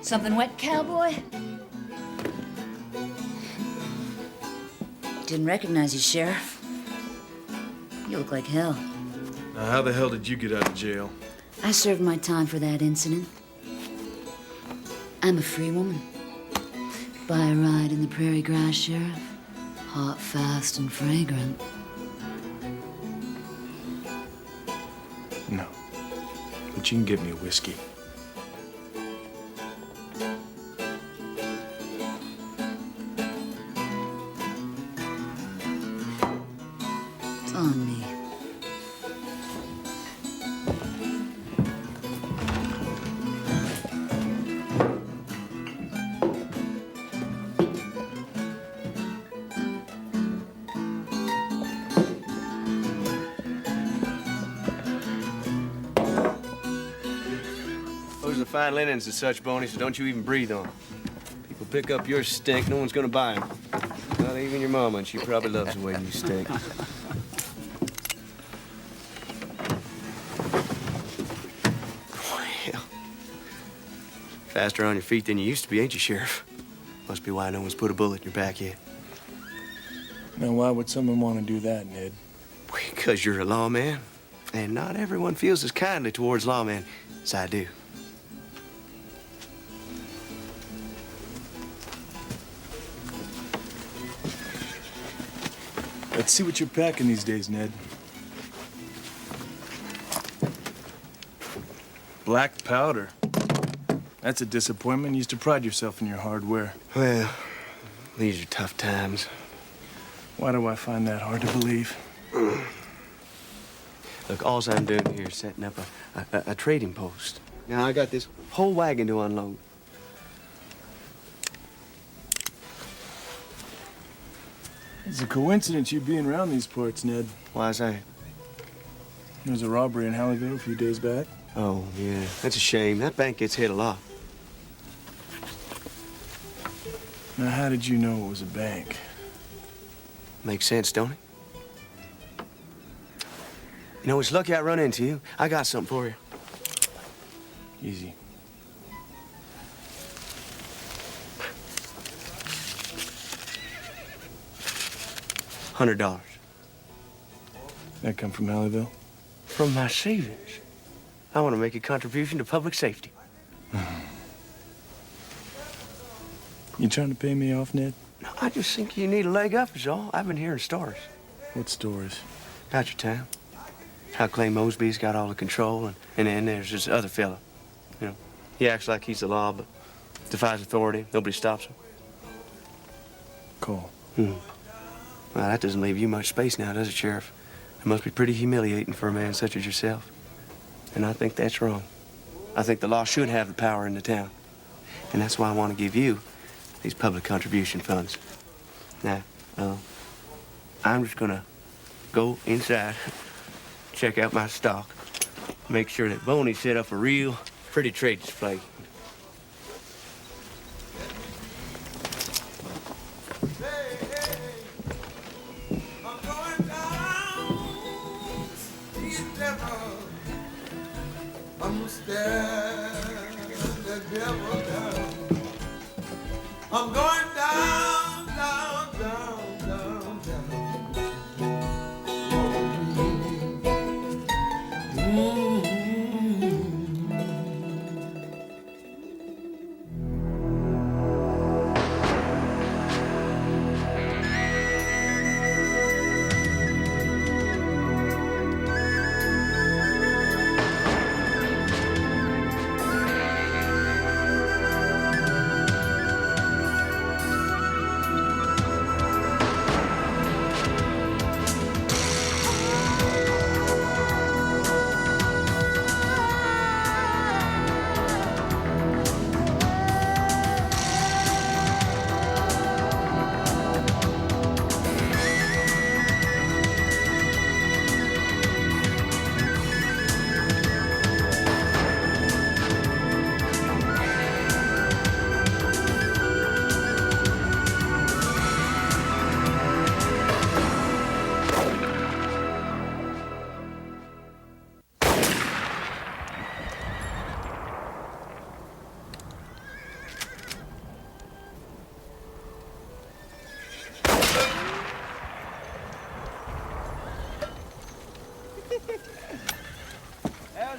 Something wet, cowboy? Didn't recognize you, Sheriff. You look like hell. Now, how the hell did you get out of jail? I served my time for that incident. I'm a free woman. Buy a ride in the prairie grass, Sheriff. Hot, fast, and fragrant. No. But you can get me a whiskey. It's on me. Those are fine linens and such, Boney, so don't you even breathe on them. People pick up your stink, no one's gonna buy them. Not even your mama, and she probably loves the way you stink. Well, faster on your feet than you used to be, ain't you, Sheriff? Must be why no one's put a bullet in your back yet. Now, why would someone want to do that, Ned? Because you're a lawman, and not everyone feels as kindly towards lawmen as I do. Let's see what you're packing these days, Ned. Black powder. That's a disappointment. You used to pride yourself in your hardware. Well, these are tough times. Why do I find that hard to believe? Look, all I'm doing here is setting up a trading post. Now, I got this whole wagon to unload. It's a coincidence you being around these parts, Ned. Why's that? There was a robbery in Halliville a few days back. Oh, yeah. That's a shame. That bank gets hit a lot. Now, how did you know it was a bank? Makes sense, don't it? You know, it's lucky I run into you. I got something for you. Easy. $100. That come from Halliville? From my savings. I want to make a contribution to public safety. You trying to pay me off, Ned? No, I just think you need a leg up is all. I've been hearing stories. What stories? About your town. How Clay Mosby's got all the control, and then there's this other fella. You know, he acts like he's the law, but defies authority. Nobody stops him. Call. Well, that doesn't leave you much space now, does it, Sheriff? It must be pretty humiliating for a man such as yourself. And I think that's wrong. I think the law should have the power in the town. And that's why I want to give you these public contribution funds. Now, I'm just gonna go inside, check out my stock, make sure that Boney set up a real pretty trade display. I'm going down, down, down, down, down.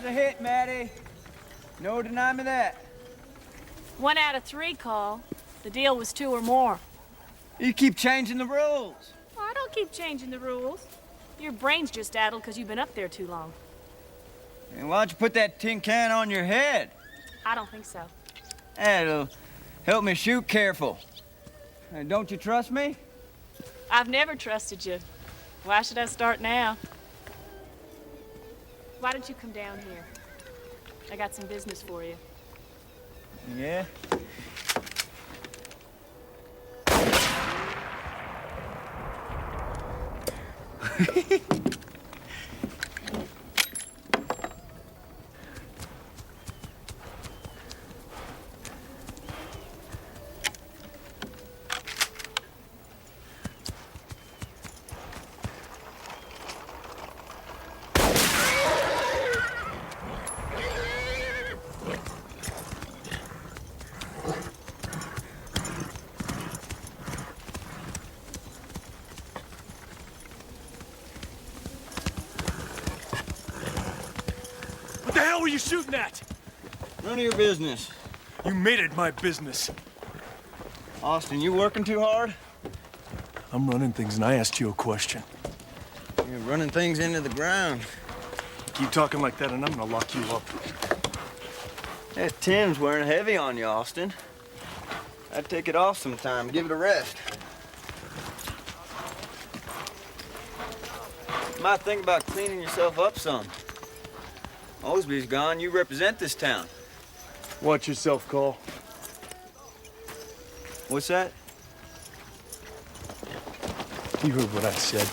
a hit, Mattie. No deny me that. 1 out of 3, Call. The deal was 2 or more. You keep changing the rules. Well, I don't keep changing the rules. Your brain's just addled because you've been up there too long. And why don't you put that tin can on your head? I don't think so. That'll help me shoot careful. Don't you trust me? I've never trusted you. Why should I start now? Why don't you come down here? I got some business for you. Yeah? What the hell were you shooting at? None of your business. You made it my business. Austin, you working too hard? I'm running things and I asked you a question. You're running things into the ground. Keep talking like that and I'm gonna lock you up. That tin's wearing heavy on you, Austin. I'd take it off sometime, give it a rest. You might think about cleaning yourself up some. Mosby's gone, you represent this town. Watch yourself, Call. What's that? You heard what I said.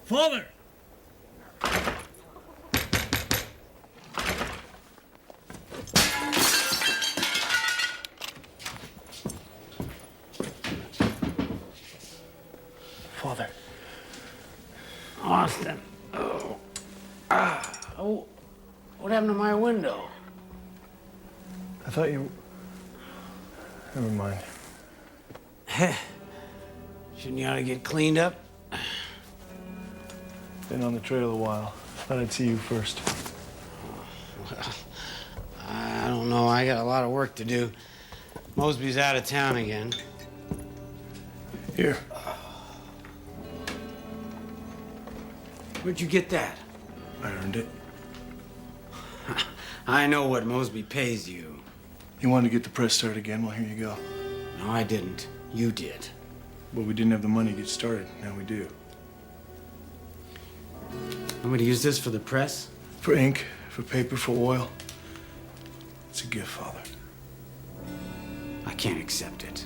Father! Father. Austin. Oh. Oh. What happened to my window? I thought you... Never mind. Shouldn't you ought to get cleaned up? Been on the trail a while. Thought I'd see you first. Well, I don't know. I got a lot of work to do. Mosby's out of town again. Here. Where'd you get that? I earned it. I know what Mosby pays you. You wanted to get the press started again? Well, here you go. No, I didn't. You did. Well, we didn't have the money to get started. Now we do. Want me to use this for the press? For ink, for paper, for oil. It's a gift, Father. I can't accept it.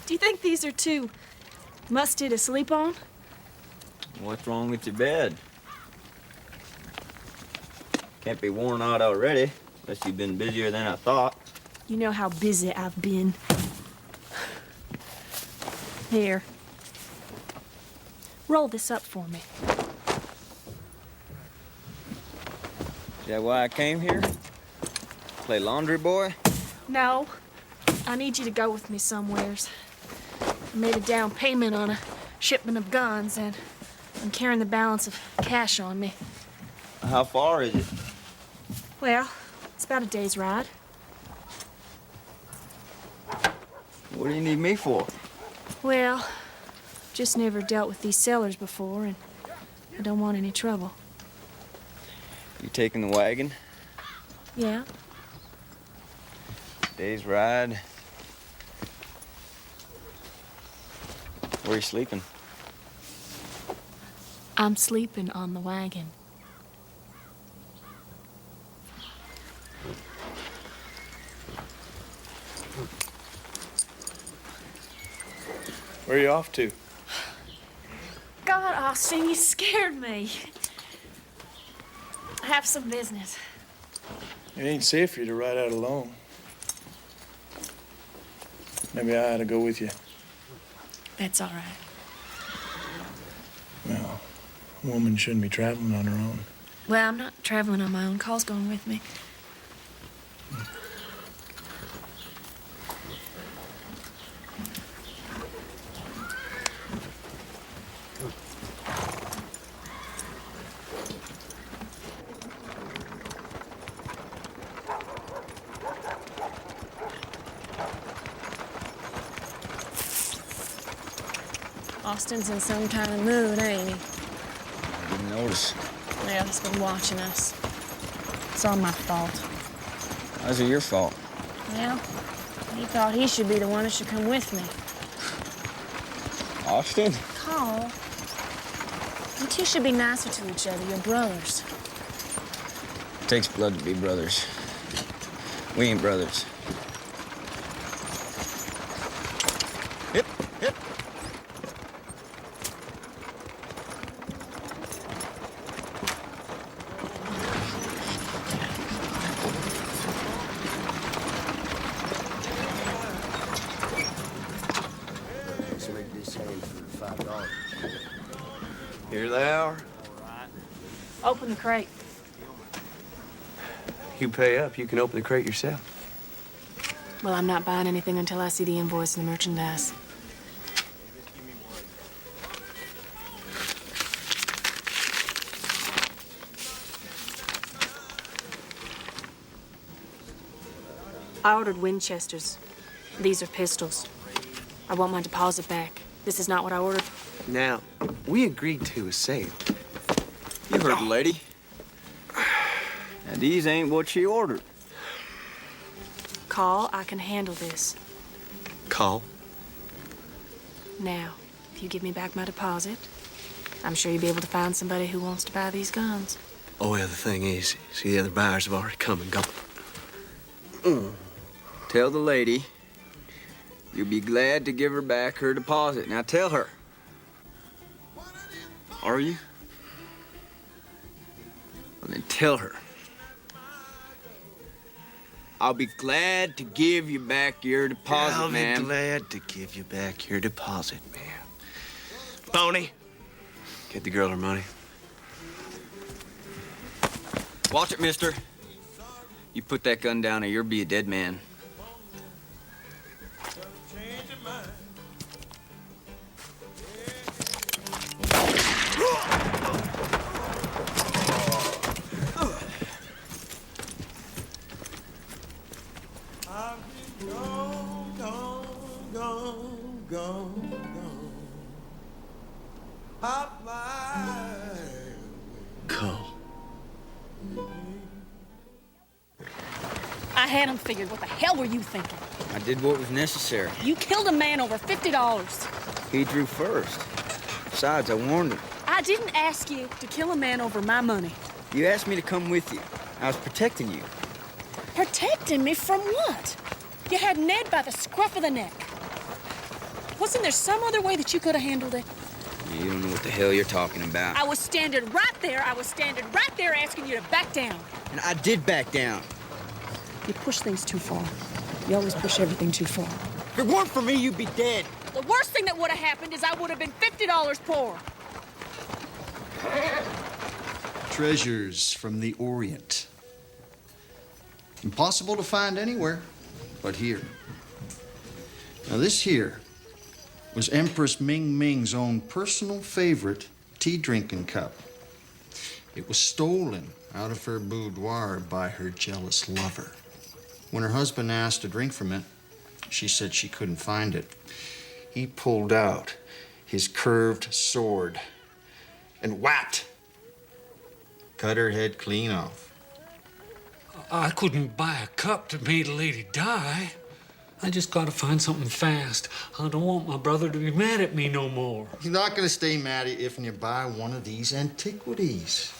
Do you think these are too musty to sleep on? What's wrong with your bed? Can't be worn out already, unless you've been busier than I thought. You know how busy I've been. Here. Roll this up for me. Is that why I came here? Play laundry boy? No. I need you to go with me somewheres. I made a down payment on a shipment of guns, and I'm carrying the balance of cash on me. How far is it? Well, it's about a day's ride. What do you need me for? Well, just never dealt with these sellers before, and I don't want any trouble. You taking the wagon? Yeah? Day's ride. Where are you sleeping? I'm sleeping on the wagon. Where are you off to? God, Austin, you scared me. I have some business. It ain't safe for you to ride out alone. Maybe I ought to go with you. That's all right. Well, A woman shouldn't be traveling on her own. Well, I'm not traveling on my own. Call's going with me. Austin's in some kind of mood, ain't he? I didn't notice. Yeah, he's been watching us. It's all my fault. How's it your fault? Well, he thought he should be the one that should come with me. Austin? Call. You two should be nicer to each other. You're brothers. It takes blood to be brothers. We ain't brothers. Hip, hip. Here they are. Open the crate. You pay up, you can open the crate yourself. Well, I'm not buying anything until I see the invoice and the merchandise. I ordered Winchesters. These are pistols. I want my deposit back. This is not what I ordered. Now, we agreed to a sale. You heard the lady. And these ain't what she ordered. Call, I can handle this. Call. Now, if you give me back my deposit, I'm sure you'll be able to find somebody who wants to buy these guns. Oh, well, the thing is, see, the other buyers have already come and gone. Tell the lady you'll be glad to give her back her deposit. Now tell her. Are you? Well, then tell her. I'll be glad to give you back your deposit, ma'am. I'll be glad to give you back your deposit, ma'am. Phony. Get the girl her money. Watch it, mister. You put that gun down or you'll be a dead man. Call. I had him figured. What the hell were you thinking? I did what was necessary. You killed a man over $50. He drew first. Besides, I warned him. I didn't ask you to kill a man over my money. You asked me to come with you. I was protecting you. Protecting me from what? You had Ned by the scruff of the neck. Wasn't there some other way that you could have handled it? You don't know what the hell you're talking about. I was standing right there. I was standing right there asking you to back down. And I did back down. You push things too far. You always push everything too far. If it weren't for me, you'd be dead. The worst thing that would have happened is I would have been $50 poor. Treasures from the Orient. Impossible to find anywhere but here. Now this here was Empress Ming Ming's own personal favorite tea-drinking cup. It was stolen out of her boudoir by her jealous lover. When her husband asked to drink from it, she said she couldn't find it. He pulled out his curved sword and whacked, cut her head clean off. I couldn't buy a cup that made a lady die. I just gotta find something fast. I don't want my brother to be mad at me no more. He's not gonna stay mad if you buy one of these antiquities.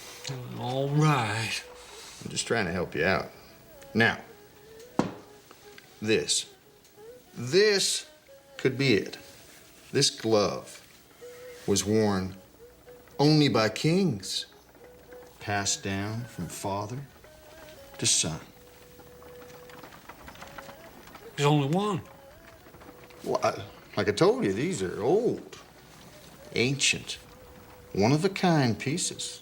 All right. I'm just trying to help you out. Now, this could be it. This glove was worn only by kings, passed down from father to son. There's only one. Well, like I told you, these are old, ancient. One-of-a-kind pieces.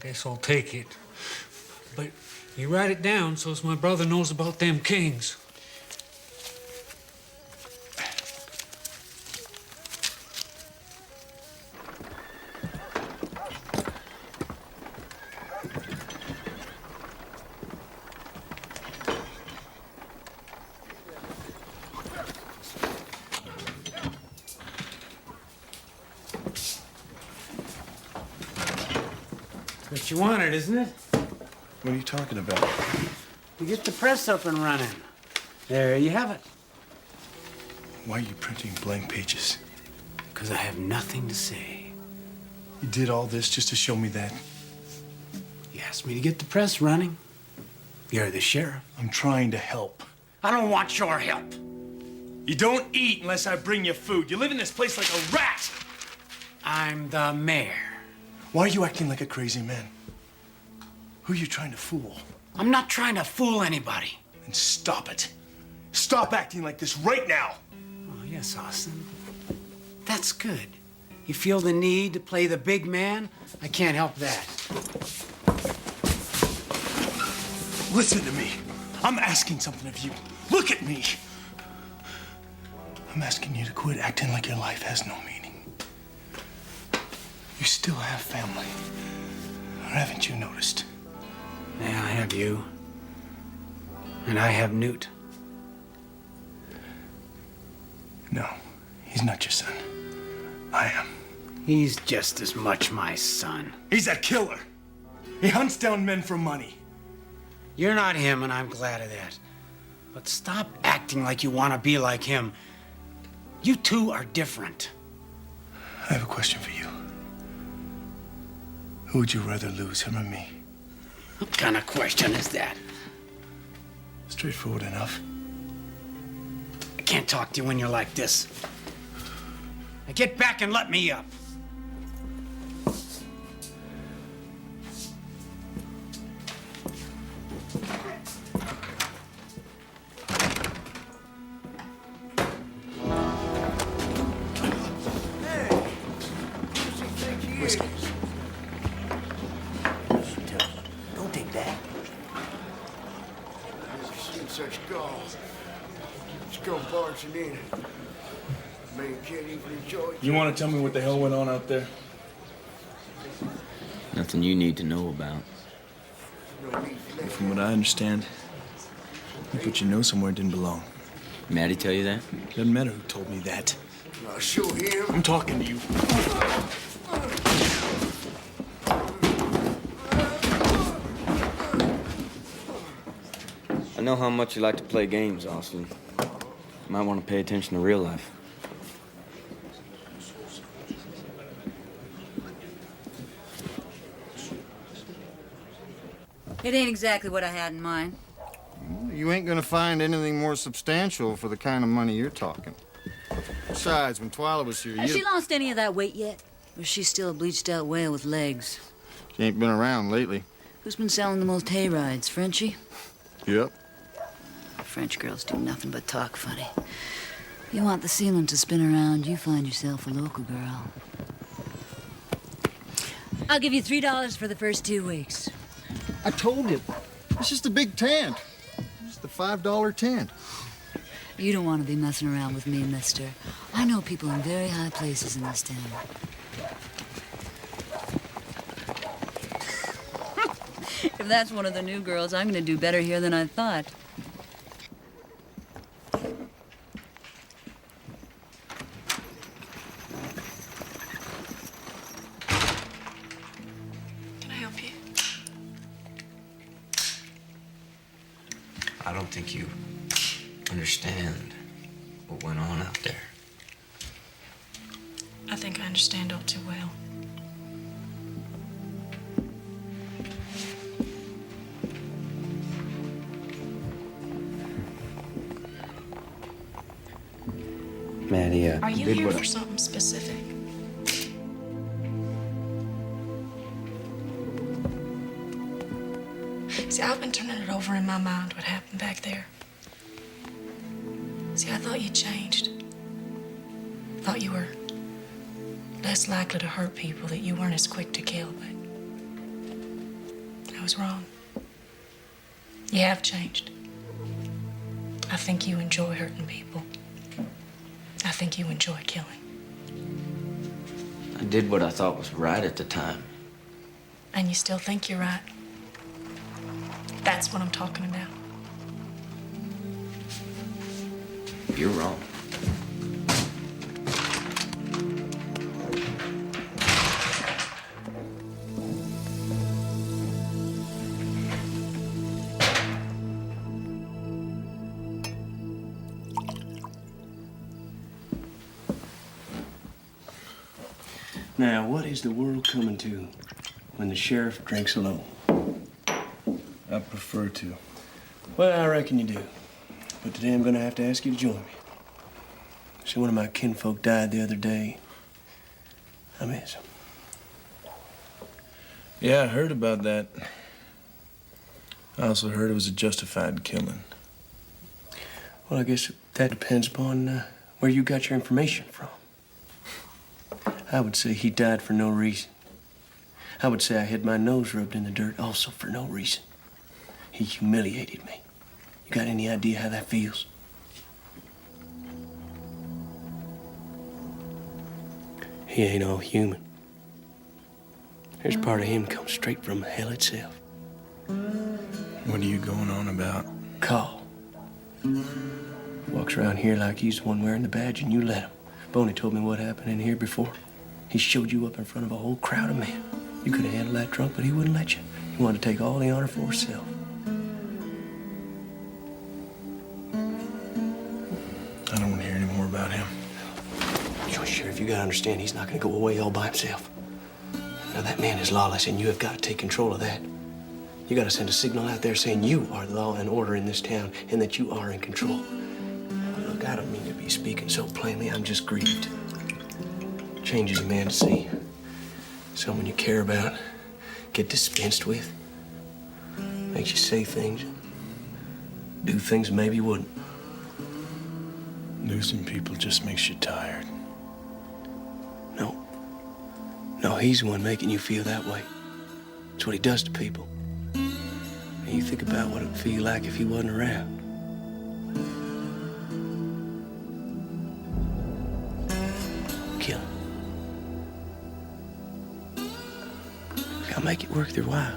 Guess I'll take it. But you write it down so as my brother knows about them kings. What you wanted, isn't it? What are you talking about? You get the press up and running. There you have it. Why are you printing blank pages? Because I have nothing to say. You did all this just to show me that? You asked me to get the press running. You're the sheriff. I'm trying to help. I don't want your help. You don't eat unless I bring you food. You live in this place like a rat. I'm the mayor. Why are you acting like a crazy man? Who are you trying to fool? I'm not trying to fool anybody. Then stop it. Stop acting like this right now. Oh, yes, Austin. That's good. You feel the need to play the big man? I can't help that. Listen to me. I'm asking something of you. Look at me. I'm asking you to quit acting like your life has no meaning. You still have family. Or haven't you noticed? Yeah, I have you. And I have Newt. No, he's not your son. I am. He's just as much my son. He's a killer. He hunts down men for money. You're not him, and I'm glad of that. But stop acting like you want to be like him. You two are different. I have a question for you. Who would you rather lose, him or me? What kind of question is that? Straightforward enough. I can't talk to you when you're like this. Now get back and let me up. Don't take that. Such gall. Just come barging in. Man can't even enjoy. You want to tell me what the hell went on out there? Nothing you need to know about. From what I understand, you put your nose somewhere it didn't belong. Mattie tell you that? Doesn't matter who told me that. I'll show him. I'm talking to you. I know how much you like to play games, Austin. You might want to pay attention to real life. It ain't exactly what I had in mind. Well, you ain't gonna find anything more substantial for the kind of money you're talking. Besides, when Twyla was here, Has she lost any of that weight yet? Or is she still a bleached-out whale with legs? She ain't been around lately. Who's been selling the most hay rides, Frenchie? Yep. French girls do nothing but talk funny. You want the ceiling to spin around, you find yourself a local girl. I'll give you $3 for the first 2 weeks. I told you. It's just a big tent. Just a $5 tent. You don't want to be messing around with me, mister. I know people in very high places in this town. If that's one of the new girls, I'm going to do better here than I thought. Can I help you? I don't think you understand what went on out there. I think I understand all too well. Mattie, Are you here for something specific? See, I've been turning it over in my mind what happened back there. See, I thought you changed. Thought you were less likely to hurt people that you weren't as quick to kill, but I was wrong. You have changed. I think you enjoy hurting people. I think you enjoy killing. I did what I thought was right at the time. And you still think you're right. That's what I'm talking about. You're wrong. Now, what is the world coming to when the sheriff drinks alone? I prefer to. Well, I reckon you do. But today I'm gonna have to ask you to join me. See, one of my kinfolk died the other day. I miss him. Yeah, I heard about that. I also heard it was a justified killing. Well, I guess that depends upon where you got your information from. I would say he died for no reason. I would say I had my nose rubbed in the dirt also for no reason. He humiliated me. You got any idea how that feels? He ain't all human. There's part of him comes straight from hell itself. What are you going on about? Call. Walks around here like he's the one wearing the badge and you let him. Boney told me what happened in here before. He showed you up in front of a whole crowd of men. You could have handled that drunk, but he wouldn't let you. He wanted to take all the honor for himself. I don't want to hear any more about him. Sheriff, you gotta understand he's not gonna go away all by himself. Now that man is lawless and you have got to take control of that. You gotta send a signal out there saying you are the law and order in this town and that you are in control. Now, look, I don't mean to be speaking so plainly, I'm just grieved. Changes a man to see someone you care about get dispensed with. Makes you say things, do things maybe you wouldn't. Losing people just makes you tired. No, he's the one making you feel that way. It's what he does to people. And you think about what it would feel like if he wasn't around. Kill him. Gotta make it worth their while.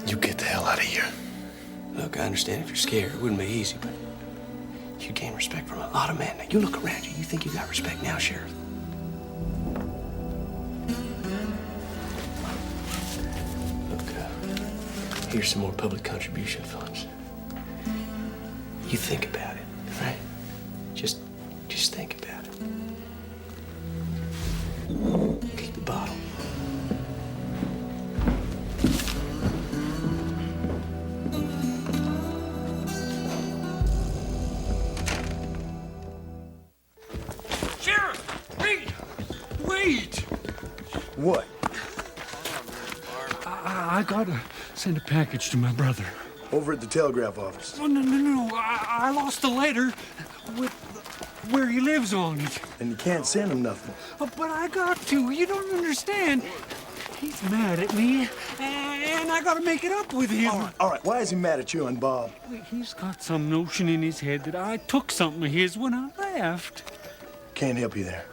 You get the hell out of here. Look, I understand if you're scared. It wouldn't be easy, but you gain respect from a lot of men. Now, you look around you. You think you got respect now, Sheriff? Look, here's some more public contribution funds. You think about it, right? Just think about it. Keep the bottle. What? I gotta send a package to my brother. Over at the telegraph office. Oh, no. I lost the letter with where he lives on it. And you can't send him nothing. Oh, but I got to. You don't understand. He's mad at me, and I gotta make it up with him. All right. Why is he mad at you, Unbob? He's got some notion in his head that I took something of his when I left. Can't help you there.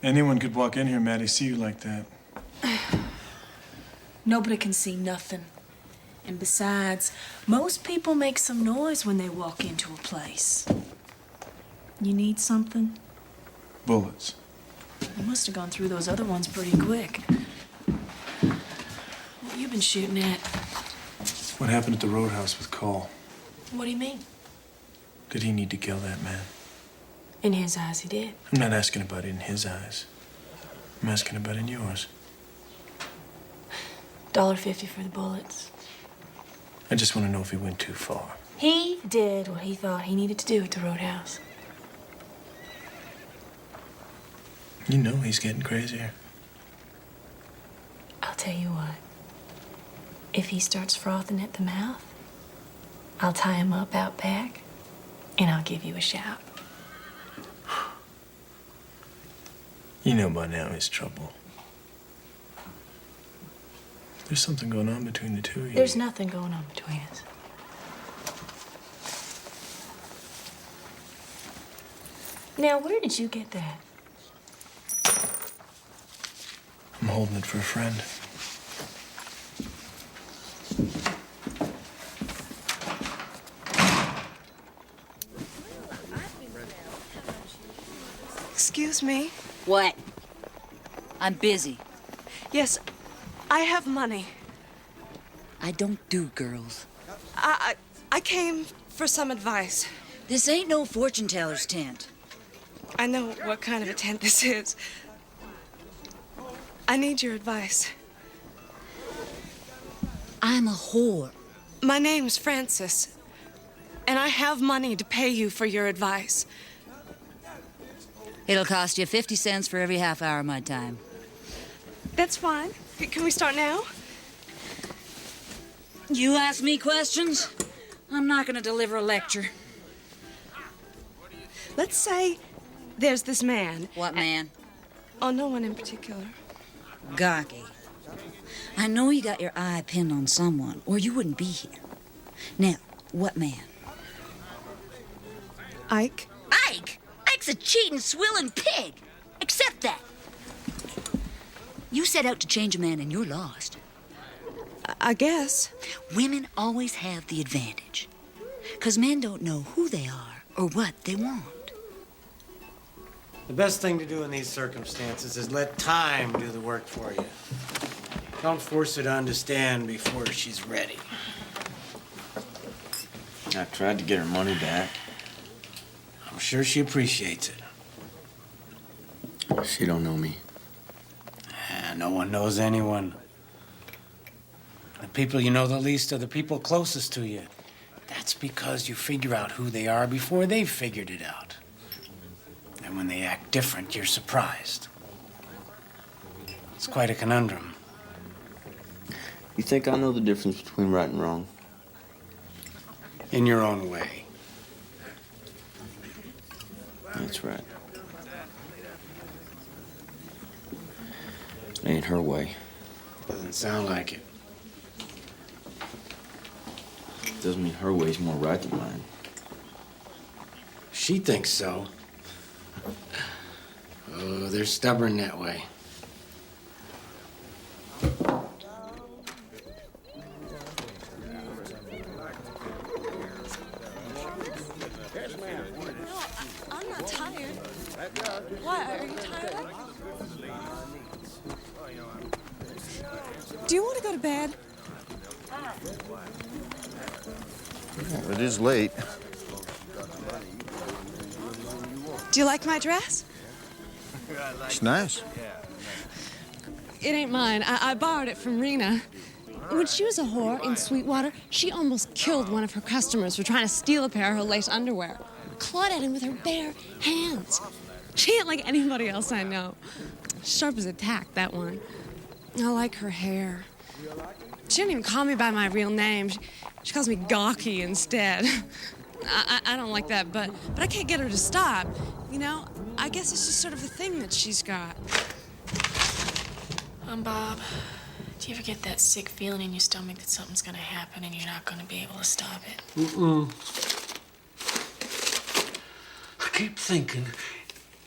Anyone could walk in here, Mattie, see you like that. Nobody can see nothing. And besides, most people make some noise when they walk into a place. You need something? Bullets. You must have gone through those other ones pretty quick. What you been shooting at? What happened at the roadhouse with Call? What do you mean? Did he need to kill that man? In his eyes, he did. I'm not asking about it in his eyes. I'm asking about it in yours. $1.50 for the bullets. I just want to know if he went too far. He did what he thought he needed to do at the roadhouse. You know he's getting crazier. I'll tell you what. If he starts frothing at the mouth, I'll tie him up out back, and I'll give you a shout. You know by now he's trouble. There's something going on between the two of you. There's nothing going on between us. Now, where did you get that? I'm holding it for a friend. Excuse me? What? I'm busy. Yes, I have money. I don't do girls. I came for some advice. This ain't no fortune teller's tent. I know what kind of a tent this is. I need your advice. I'm a whore. My name's Frances, and I have money to pay you for your advice. It'll cost you 50 cents for every half hour of my time. That's fine. Can we start now? You ask me questions, I'm not gonna deliver a lecture. Let's say there's this man. What man? Oh, no one in particular. Gawky. I know you got your eye pinned on someone, or you wouldn't be here. Now, what man? Ike. Ike? Ike's a cheating, swilling pig. Accept that. You set out to change a man and you're lost. I guess. Women always have the advantage. 'Cause men don't know who they are or what they want. The best thing to do in these circumstances is let time do the work for you. Don't force her to understand before she's ready. I tried to get her money back. I'm sure she appreciates it. She don't know me. No one knows anyone. The people you know the least are the people closest to you. That's because you figure out who they are before they've figured it out. And when they act different, you're surprised. It's quite a conundrum. You think I know the difference between right and wrong? In your own way. That's right. It ain't her way. Doesn't sound like it. Doesn't mean her way's more right than mine. She thinks so. Oh, they're stubborn that way. I'm not tired. Why? Are you tired? Do you want to go to bed? It is late. Do you like my dress? It's nice. It ain't mine. I borrowed it from Rena. When she was a whore in Sweetwater, she almost killed one of her customers for trying to steal a pair of her lace underwear. Clawed at him with her bare hands. She ain't like anybody else I know. Sharp as a tack, that one. I like her hair. She didn't even call me by my real name. She calls me Gawky instead. I don't like that, but I can't get her to stop. You know, I guess it's just sort of a thing that she's got. Bob, do you ever get that sick feeling in your stomach that something's gonna happen and you're not gonna be able to stop it? I keep thinking,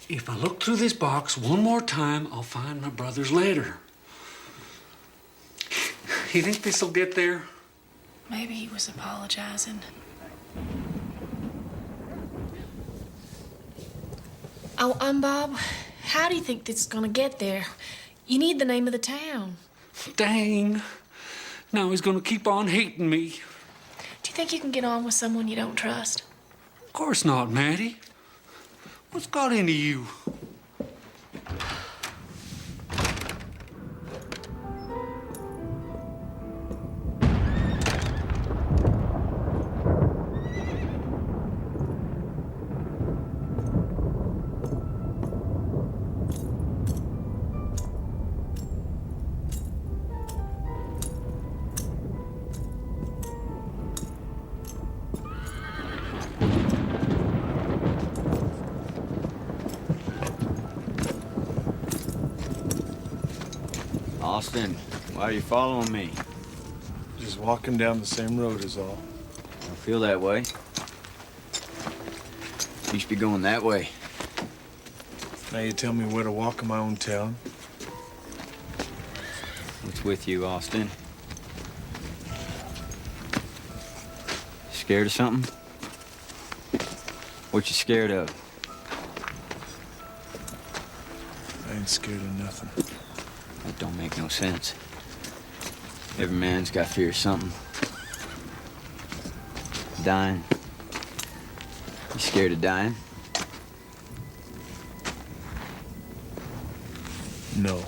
if I look through this box one more time, I'll find my brother's letter. You think this'll get there? Maybe he was apologizing. Oh, Bob, how do you think this is gonna get there? You need the name of the town. Dang. Now he's gonna keep on hating me. Do you think you can get on with someone you don't trust? Of course not, Mattie. What's got into you? Austin, why are you following me? Just walking down the same road is all. I don't feel that way. You should be going that way. Now you tell me where to walk in my own town. What's with you, Austin? Scared of something? What you scared of? I ain't scared of nothing. That don't make no sense. Every man's got fear of something. Dying. You scared of dying? No.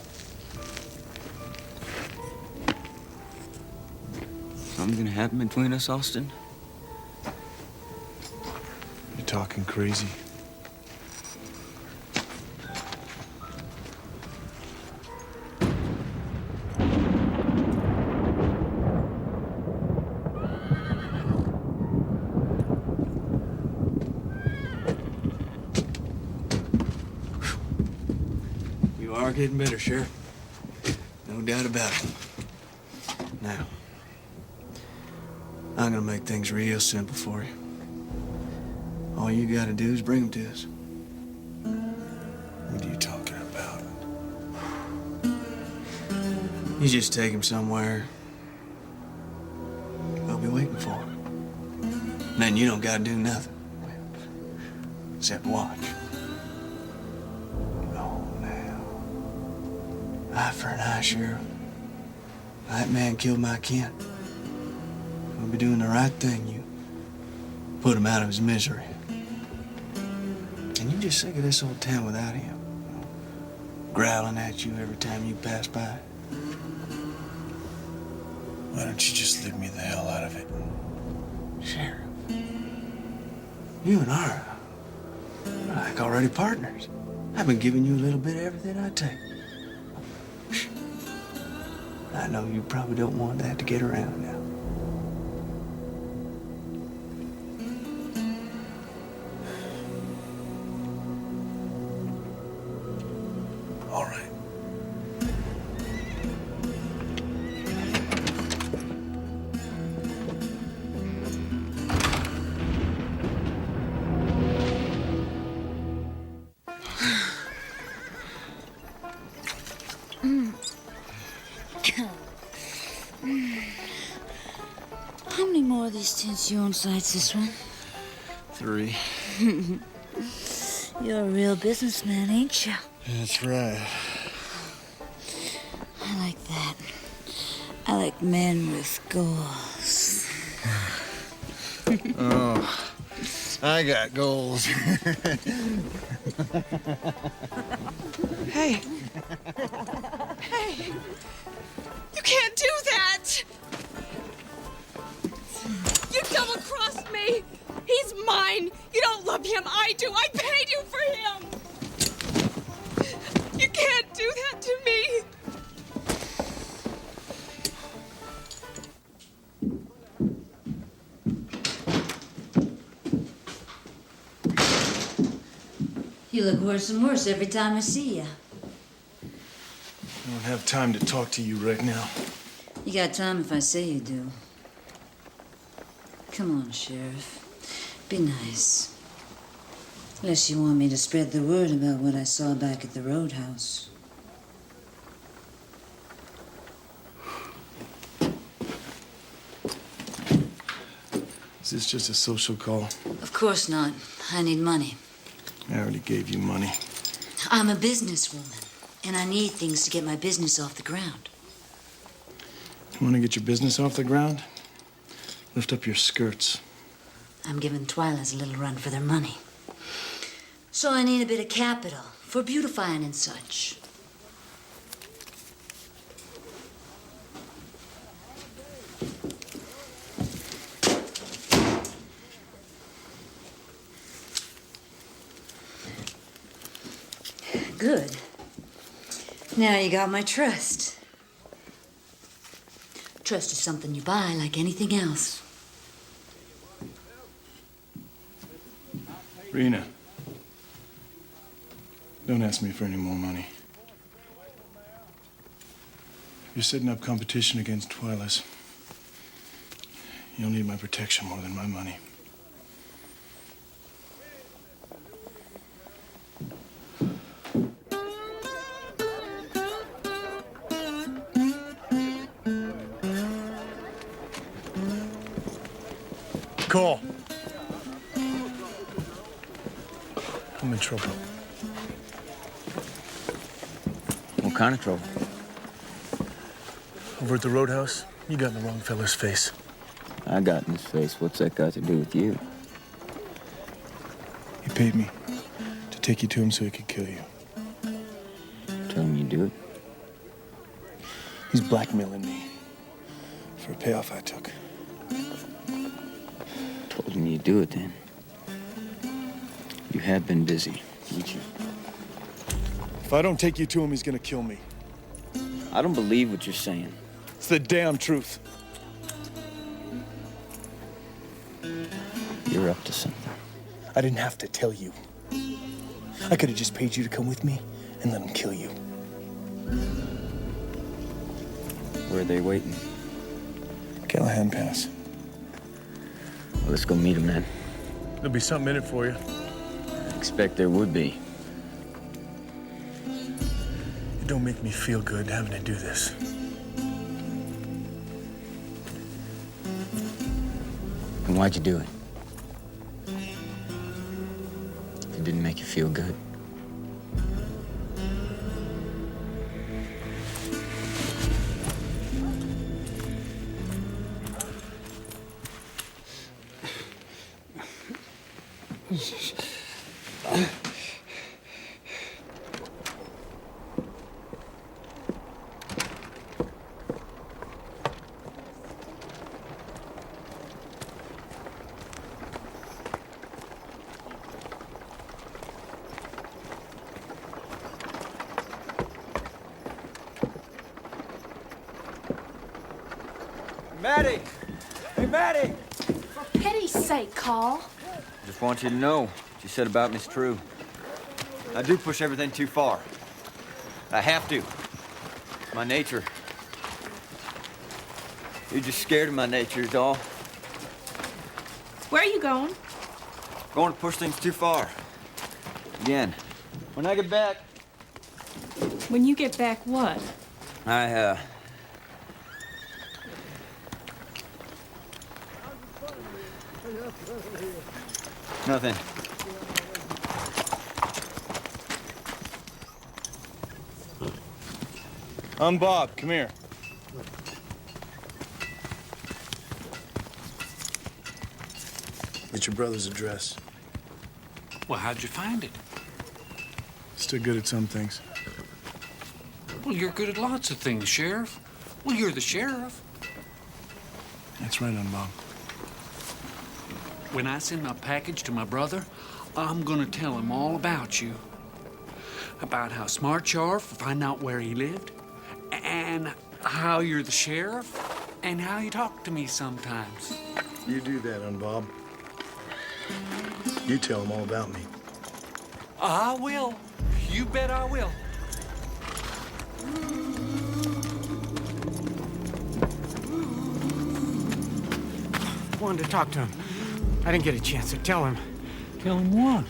Something gonna happen between us, Austin? You're talking crazy. You are getting better, Sheriff. No doubt about it. Now, I'm gonna make things real simple for you. All you gotta do is bring them to us. What are you talking about? You just take him somewhere. We'll be waiting for him. Then you don't gotta do nothing. Except watch. Oh, now. Eye for an eye, Sheriff. That man killed my kin. We'll be doing the right thing. You put him out of his misery. And you just think of this old town without him. Growling at you every time you pass by. Why don't you just leave me the hell out of it? Sheriff, you and I are like already partners. I've been giving you a little bit of everything I take. I know you probably don't want that to get around now. All right. How many more of these tents you own besides this one? 3. You're a real businessman, ain't you? That's right. I like that. I like men with goals. Oh, I got goals. Hey. Hey. You can't do that! You double-crossed me! He's mine! You don't love him, I do! I paid you for him! You can't do that to me! You look worse and worse every time I see you. I don't have time to talk to you right now. You got time if I say you do. Come on, Sheriff. Be nice. Unless you want me to spread the word about what I saw back at the roadhouse. Is this just a social call? Of course not. I need money. I already gave you money. I'm a businesswoman, and I need things to get my business off the ground. You want to get your business off the ground? Lift up your skirts. I'm giving Twylas a little run for their money. So I need a bit of capital for beautifying and such. Good. Now you got my trust. Trust is something you buy like anything else. Rena, don't ask me for any more money. You're setting up competition against Twyla's. You'll need my protection more than my money. Call. I'm in trouble. What kind of trouble? Over at the roadhouse, you got in the wrong fella's face. I got in his face. What's that got to do with you? He paid me to take you to him so he could kill you. Tell him you do it. He's blackmailing me for a payoff I took. Told him you'd do it then. You have been busy, haven't you? If I don't take you to him, he's gonna kill me. I don't believe what you're saying. It's the damn truth. You're up to something. I didn't have to tell you. I could have just paid you to come with me and let him kill you. Where are they waiting? Callahan Pass. Well, let's go meet him then. There'll be something in it for you. I expect there would be. It don't make me feel good having to do this. And why'd you do it? It didn't make you feel good. Mattie! Hey, Mattie! For pity's sake, Call. Just want you to know what you said about Miss True. I do push everything too far. I have to. It's my nature. You're just scared of my nature, is all. Where are you going? Going to push things too far. Again. When I get back, When you get back, what? Nothing. Unbob, come here. Get your brother's address. Well, how'd you find it? Still good at some things. Well, you're good at lots of things, Sheriff. Well, you're the sheriff. That's right, Unbob. When I send my package to my brother, I'm gonna tell him all about you. About how smart you are for finding out where he lived, and how you're the sheriff, and how you talk to me sometimes. You do that, Unbob. You tell him all about me. I will. You bet I will. Wanted to talk to him. I didn't get a chance to tell him. Tell him what?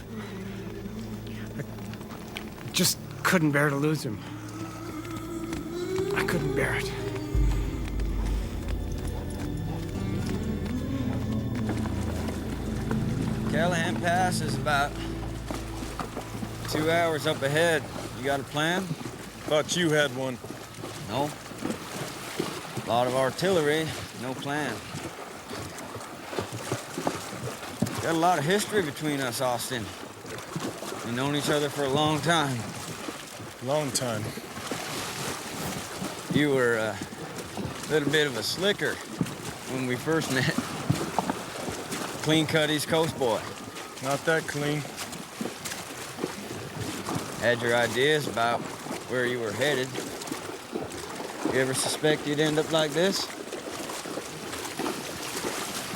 I just couldn't bear to lose him. I couldn't bear it. Callahan Pass is about 2 hours up ahead. You got a plan? Thought you had one. No. A lot of artillery, no plan. Got a lot of history between us, Austin. We've known each other for a long time. Long time. You were a little bit of a slicker when we first met. Clean-cut East Coast boy. Not that clean. Had your ideas about where you were headed. You ever suspect you'd end up like this?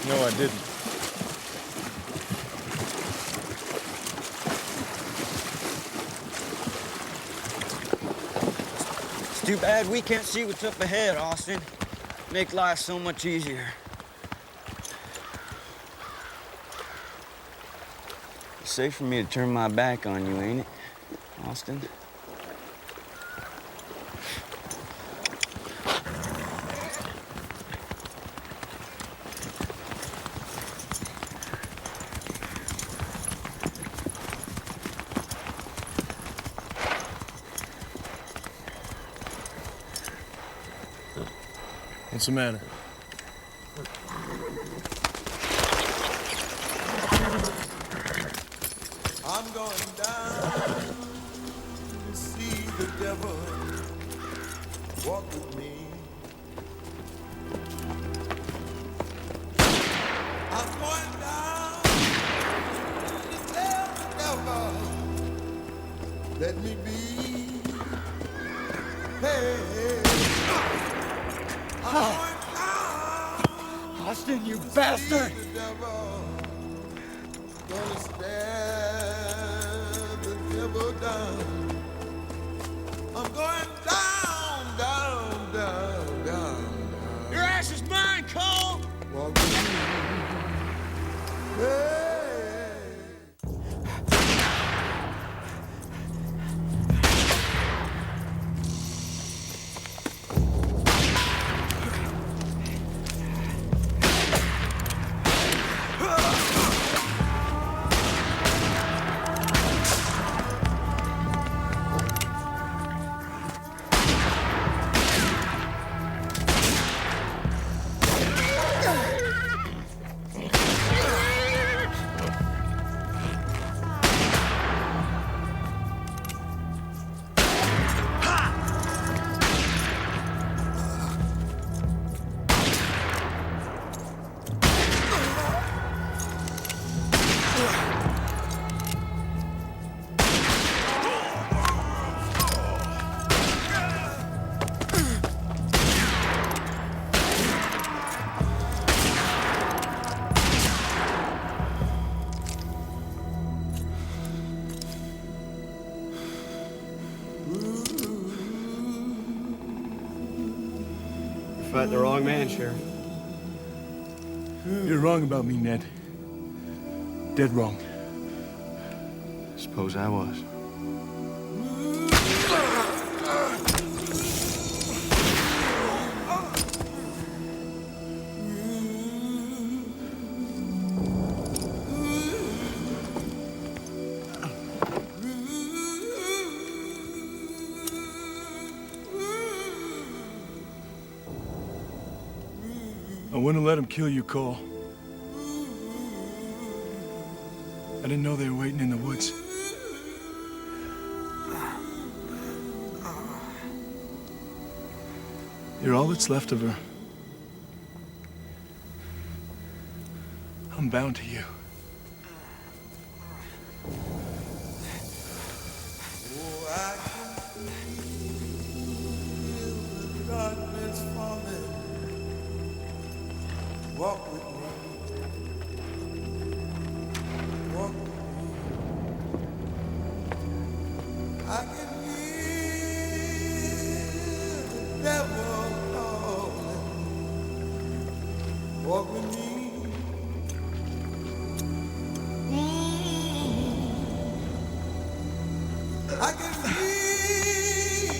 No, I didn't. Too bad we can't see what's up ahead, Austin. Make life so much easier. It's safe for me to turn my back on you, ain't it, Austin? What's the matter? I'm going down to see the devil walk with me. I'm going down to tell the devil, let me be. Hey, hey. Austin, you bastard! Gonna stab the devil down. I'm going down, down, down, down. Your ass is mine, Cole! Walk with me. Hey. Fighting the wrong man, Sheriff. You're wrong about me, Ned. Dead wrong. Suppose I was. I wouldn't let him kill you, Cole. I didn't know they were waiting in the woods. You're all that's left of her. I'm bound to you. Oh, I can feel the darkness falling. Walk with me. Walk with me. I can hear the devil calling. Walk with me. I can hear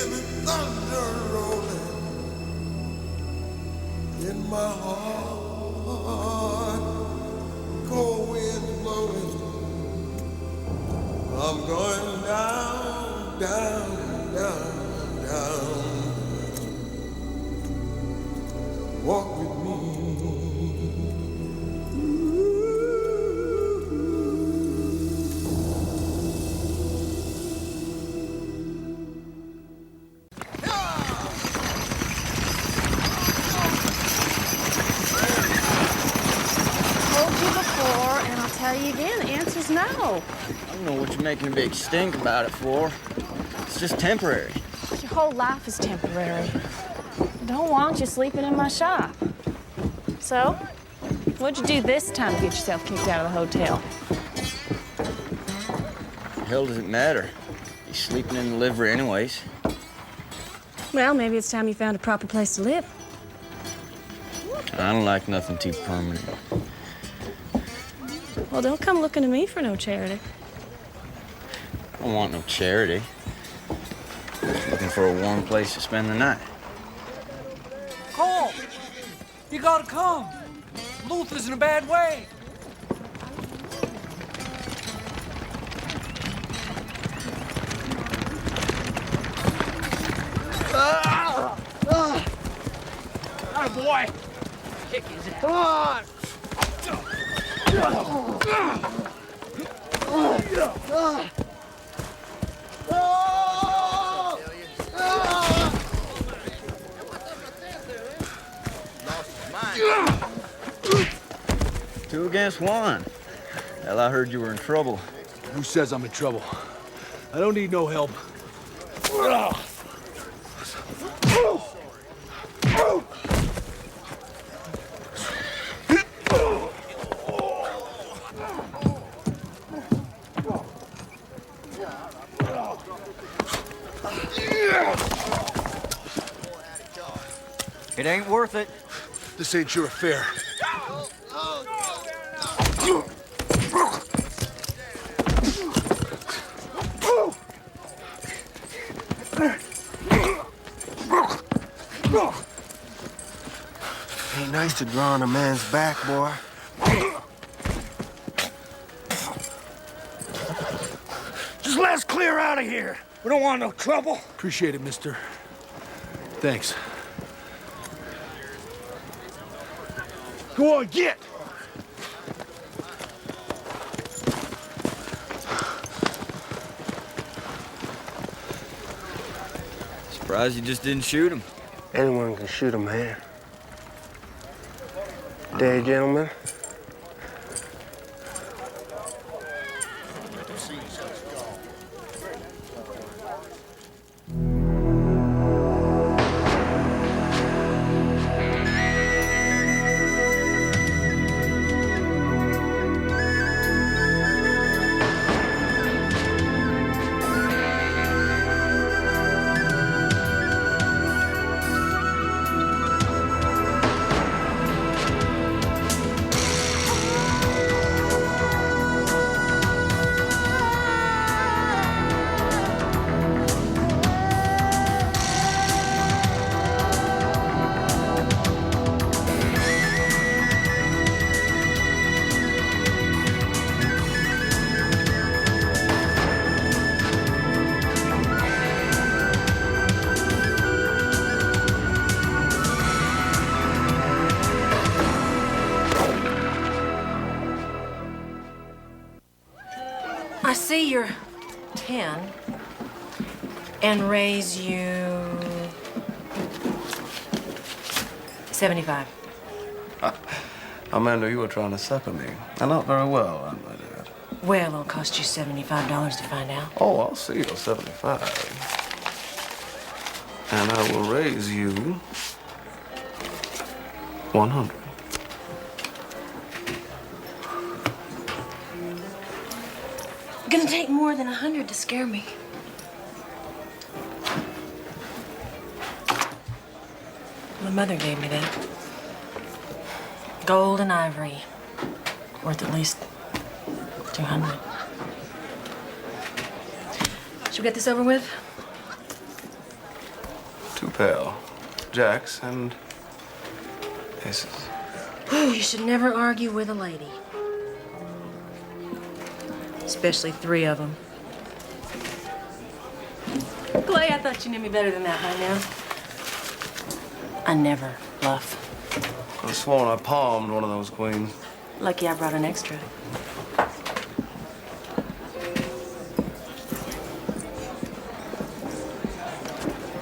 the thunder rolling in my heart, cold wind blowing. I'm going down, down, down, down. Walk with me. Tell you again, the answer's no. I don't know what you're making a big stink about it for. It's just temporary. Your whole life is temporary. I don't want you sleeping in my shop. So, what'd you do this time to get yourself kicked out of the hotel? The hell does it matter? You're sleeping in the livery anyways. Well, maybe it's time you found a proper place to live. I don't like nothing too permanent. Well, don't come looking to me for no charity. I don't want no charity. Just looking for a warm place to spend the night. Cole! You gotta come. Luther's in a bad way. Oh, boy. Kick his ass. Come on. Two against one. Hell, I heard you were in trouble. Who says I'm in trouble? I don't need no help. It ain't worth it. This ain't your affair. Ain't nice to draw on a man's back, boy. Just let's clear out of here. We don't want no trouble. Appreciate it, mister. Thanks. Go on, get. Surprised you just didn't shoot him. Anyone can shoot a man. Day, gentlemen. I see you're 10 and raise you 75. Amanda, you were trying to sucker me. And not very well, I might add. Well, it'll cost you $75 to find out. Oh, I'll see you 75. And I will raise you 100. Gonna take more than 100 to scare me. My mother gave me that. Gold and ivory. Worth at least 200. Should we get this over with? 2 pair. Jacks and aces. Ooh, you should never argue with a lady. Especially 3 of them. Clay, I thought you knew me better than that by now. I never bluff. I sworn I palmed one of those queens. Lucky I brought an extra.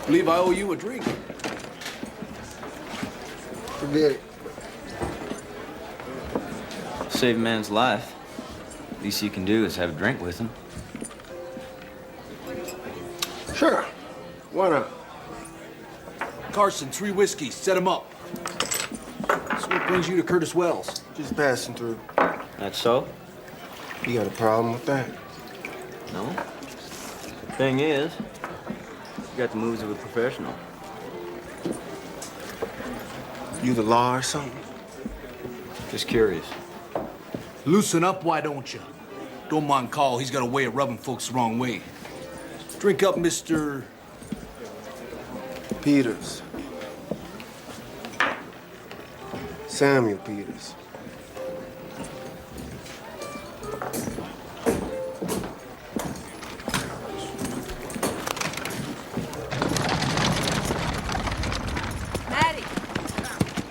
Believe I owe you a drink. Forget it. Save a man's life. Least you can do is have a drink with him. Sure. Why not? Carson, 3 whiskeys. Set him up. So what brings you to Curtis Wells? Just passing through. That's so? You got a problem with that? No. Thing is, you got the moves of a professional. You the law or something? Just curious. Loosen up, why don't you? Don't mind Call, he's got a way of rubbing folks the wrong way. Drink up, Mr. Peters. Samuel Peters.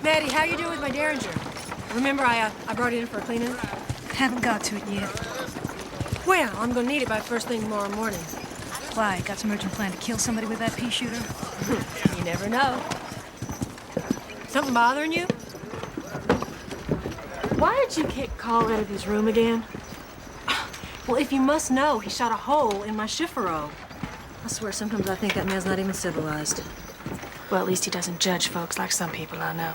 Mattie, how you doing with my Derringer? Remember I brought it in for a cleaning? Haven't got to it yet. Well, I'm gonna need it by first thing tomorrow morning. Why, got some urgent plan to kill somebody with that pea shooter? You never know. Something bothering you? Why did you kick Call out of his room again? Well, if you must know, he shot a hole in my chiffero. I swear, sometimes I think that man's not even civilized. Well, at least he doesn't judge folks like some people I know.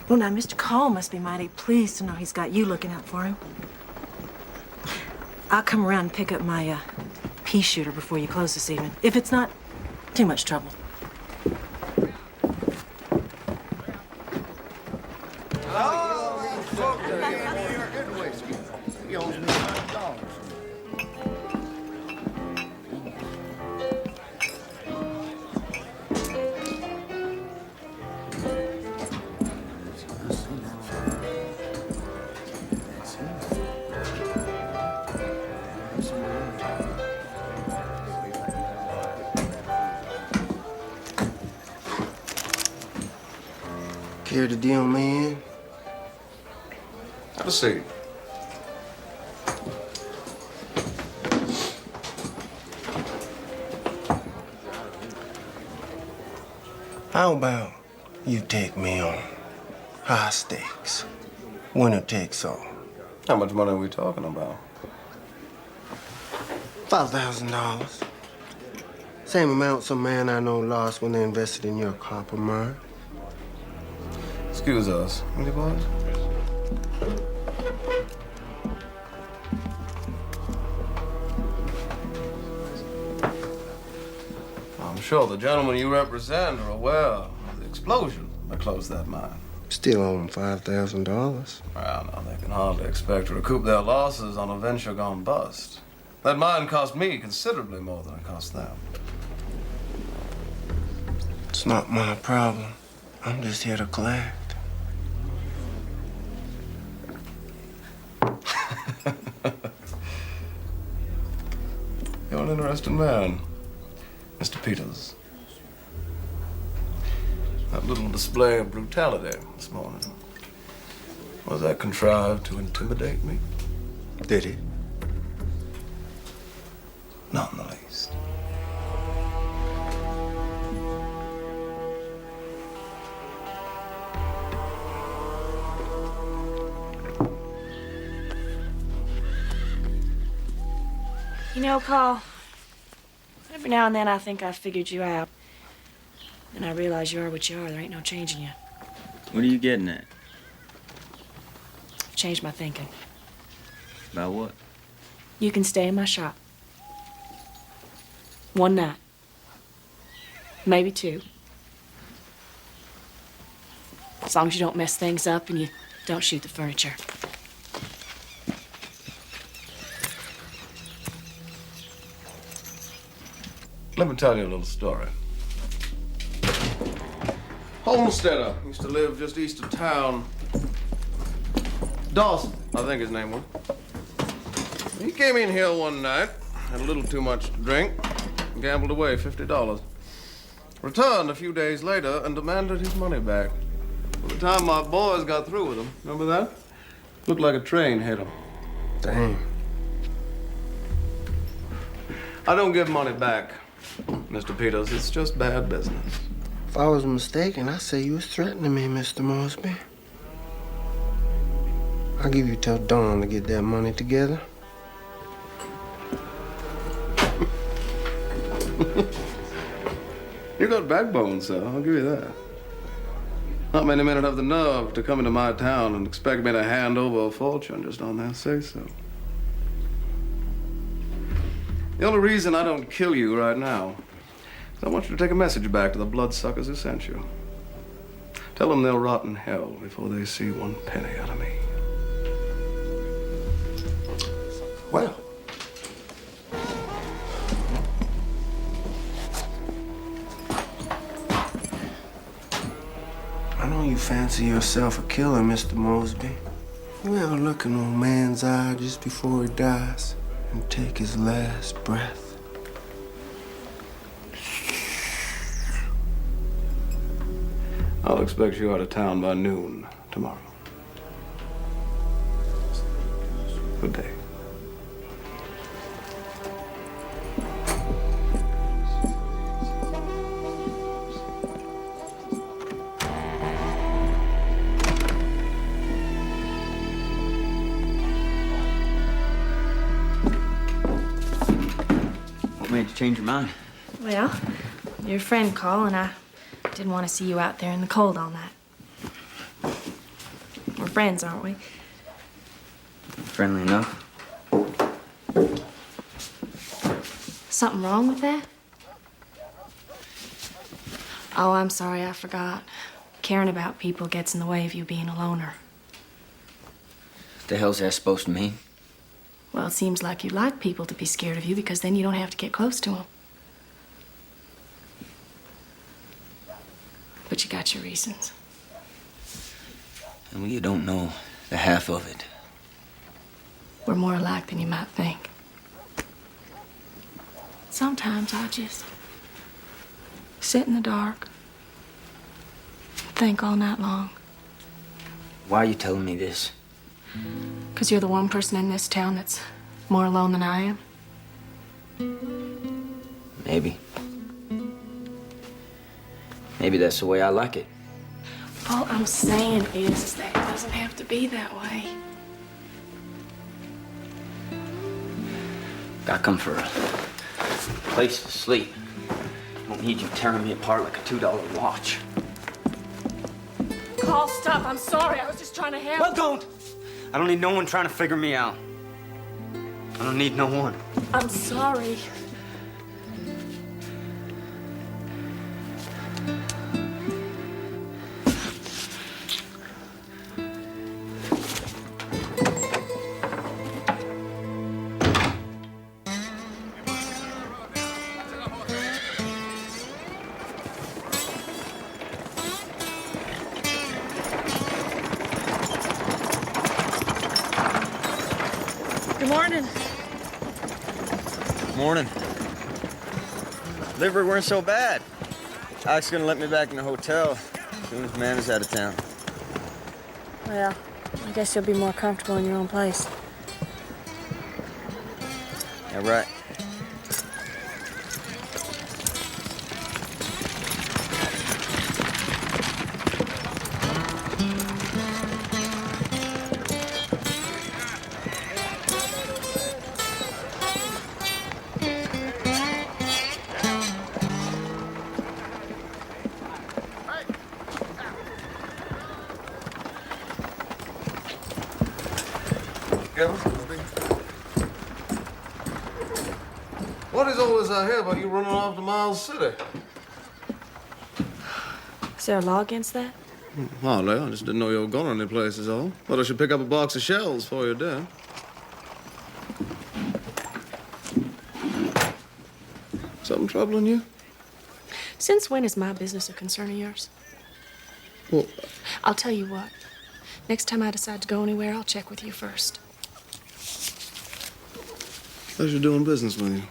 Well, now, Mr. Call must be mighty pleased to know he's got you looking out for him. I'll come around and pick up my pea shooter before you close this evening, if it's not too much trouble. Care to deal me in? Have a seat. How about you take me on high stakes, winner takes all? How much money are we talking about? $5,000. Same amount some man I know lost when they invested in your copper mine. Excuse us, will you boys? I'm sure the gentlemen you represent are aware of the explosion that closed that mine. Still owe them $5,000. Well, now, they can hardly expect to recoup their losses on a venture gone bust. That mine cost me considerably more than it cost them. It's not my problem. I'm just here to collect. You're an interesting man, Mr. Peters. That little display of brutality this morning, was that contrived to intimidate me? Did it? Not in the least. You know, Call, every now and then I think I've figured you out. And I realize you are what you are. There ain't no changing you. What are you getting at? I've changed my thinking. About what? You can stay in my shop. One night. Maybe two. As long as you don't mess things up and you don't shoot the furniture. Let me tell you a little story. Homesteader used to live just east of town. Dawson, I think his name was. He came in here one night, had a little too much to drink, and gambled away $50. Returned a few days later and demanded his money back. By the time my boys got through with him, remember that? Looked like a train hit him. Damn. I don't give money back, Mr. Peters. It's just bad business. If I was mistaken, I'd say you was threatening me, Mr. Mosby. I'll give you till dawn to get that money together. You got backbone, sir. I'll give you that. Not many men would have the nerve to come into my town and expect me to hand over a fortune just on their say-so. The only reason I don't kill you right now is I want you to take a message back to the bloodsuckers who sent you. Tell them they'll rot in hell before they see 1 penny out of me. Well. I know you fancy yourself a killer, Mr. Mosby. You ever look in a man's eye just before he dies and take his last breath? I'll expect you out of town by noon tomorrow. Good day. What made you change your mind? Well, your friend called, and I didn't want to see you out there in the cold all night. We're friends, aren't we? Friendly enough. Something wrong with that? Oh, I'm sorry, I forgot. Caring about people gets in the way of you being a loner. What the hell's that supposed to mean? Well, it seems like you like people to be scared of you because then you don't have to get close to them. But you got your reasons. And you don't know the half of it. We're more alike than you might think. Sometimes I just sit in the dark, think all night long. Why are you telling me this? 'Cause you're the one person in this town that's more alone than I am. Maybe. Maybe that's the way I like it. All I'm saying is that it doesn't have to be that way. I come for a place to sleep. I don't need you tearing me apart like a $2 watch. Call, stop. I'm sorry. I was just trying to help. Well, don't. I don't need no one trying to figure me out. I don't need no one. I'm sorry. Good morning. Morning. Livery weren't so bad. Ike's gonna let me back in the hotel as soon as the man is out of town. Well, I guess you'll be more comfortable in your own place. Yeah, right. What is all this I hear about you running off to Miles City? Is there a law against that? Hardly. I just didn't know you were going any place is all. Thought I should pick up a box of shells for your dinner. Something troubling you? Since when is my business a concern of yours? Well, I'll tell you what. Next time I decide to go anywhere, I'll check with you first. Pleasure doing business with you.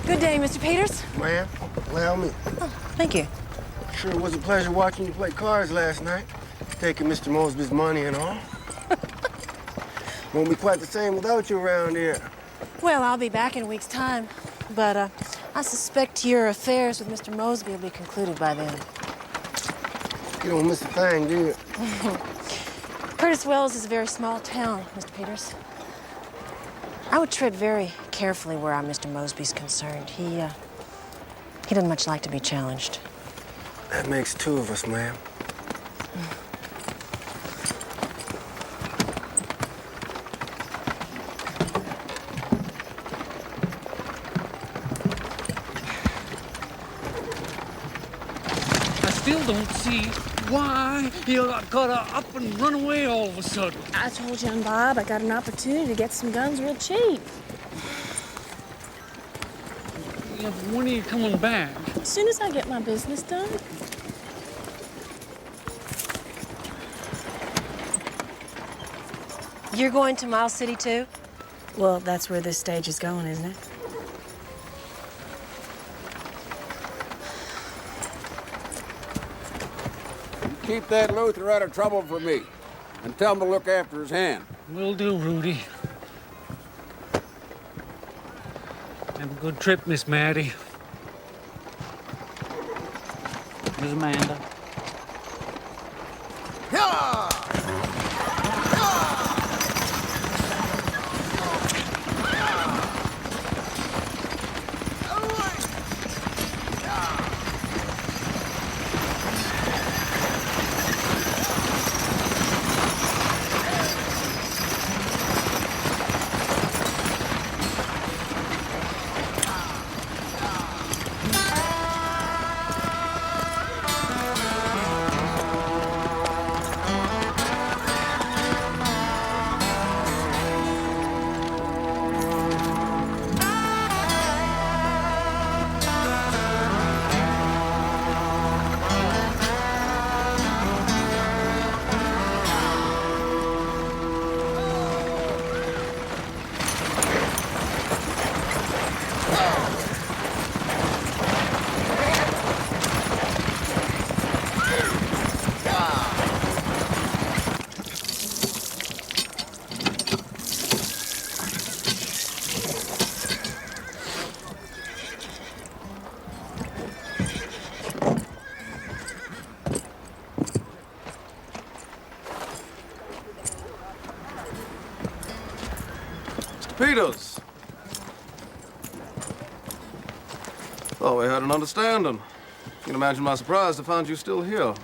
Good day, Mr. Peters. Ma'am, allow me. Oh, thank you. Sure was a pleasure watching you play cards last night. Taking Mr. Mosby's money and all. Won't be quite the same without you around here. Well, I'll be back in a week's time. But I suspect your affairs with Mr. Mosby will be concluded by then. You don't miss a thing, do you? Curtis Wells is a very small town, Mr. Peters. I would tread very carefully where our Mr. Mosby's concerned. He doesn't much like to be challenged. That makes two of us, ma'am. I still don't see why you got up and run away all of a sudden. I told you, Unbob, I got an opportunity to get some guns real cheap. Yeah, but when are you coming back? As soon as I get my business done. You're going to Miles City, too? Well, that's where this stage is going, isn't it? Keep that Luther out of trouble for me. And tell him to look after his hand. Will do, Rudy. Have a good trip, Miss Mattie. Miss Amanda. Peters. Thought we had an understanding. You can imagine my surprise to find you still here.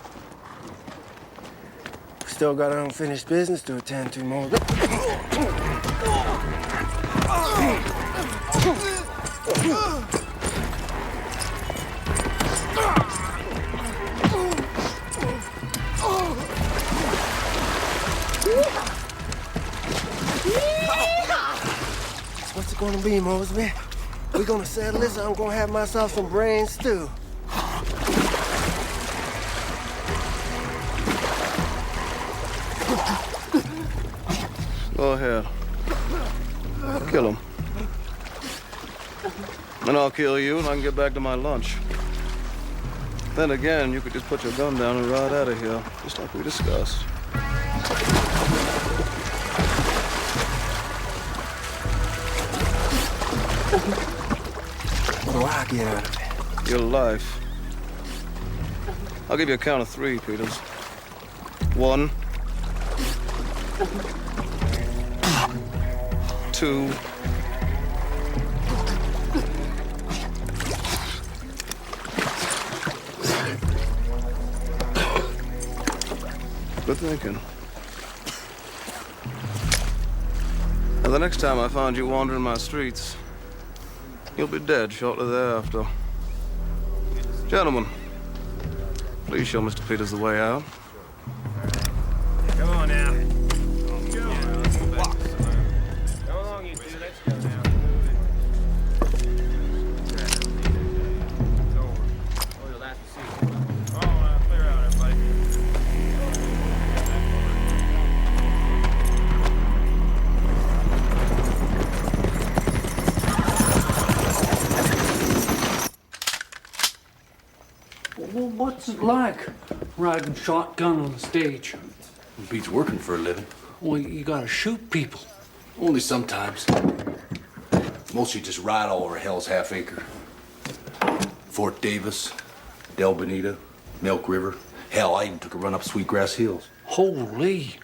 Still got unfinished business to attend to, more. What's it gonna be, Mosby? We gonna settle this, or I'm gonna have myself some brain stew. Go ahead. Kill him. Then I'll kill you and I can get back to my lunch. Then again, you could just put your gun down and ride out of here, just like we discussed. What do I get out of it? Your life. I'll give you a count of 3, Peters. 1, 2, 3. Good thinking. And the next time I find you wandering my streets, you'll be dead shortly thereafter. Gentlemen, please show Mr. Peters the way out. Come on now. Come along, you two. Let's go now. It's over. Oh, your last receipt. Oh, clear out, everybody. Well, what's it like riding shotgun on the stage? Beats working for a living. Well, you gotta shoot people. Only sometimes. Mostly just ride all over Hell's Half Acre. Fort Davis, Del Bonita, Milk River. Hell, I even took a run up Sweetgrass Hills. Holy.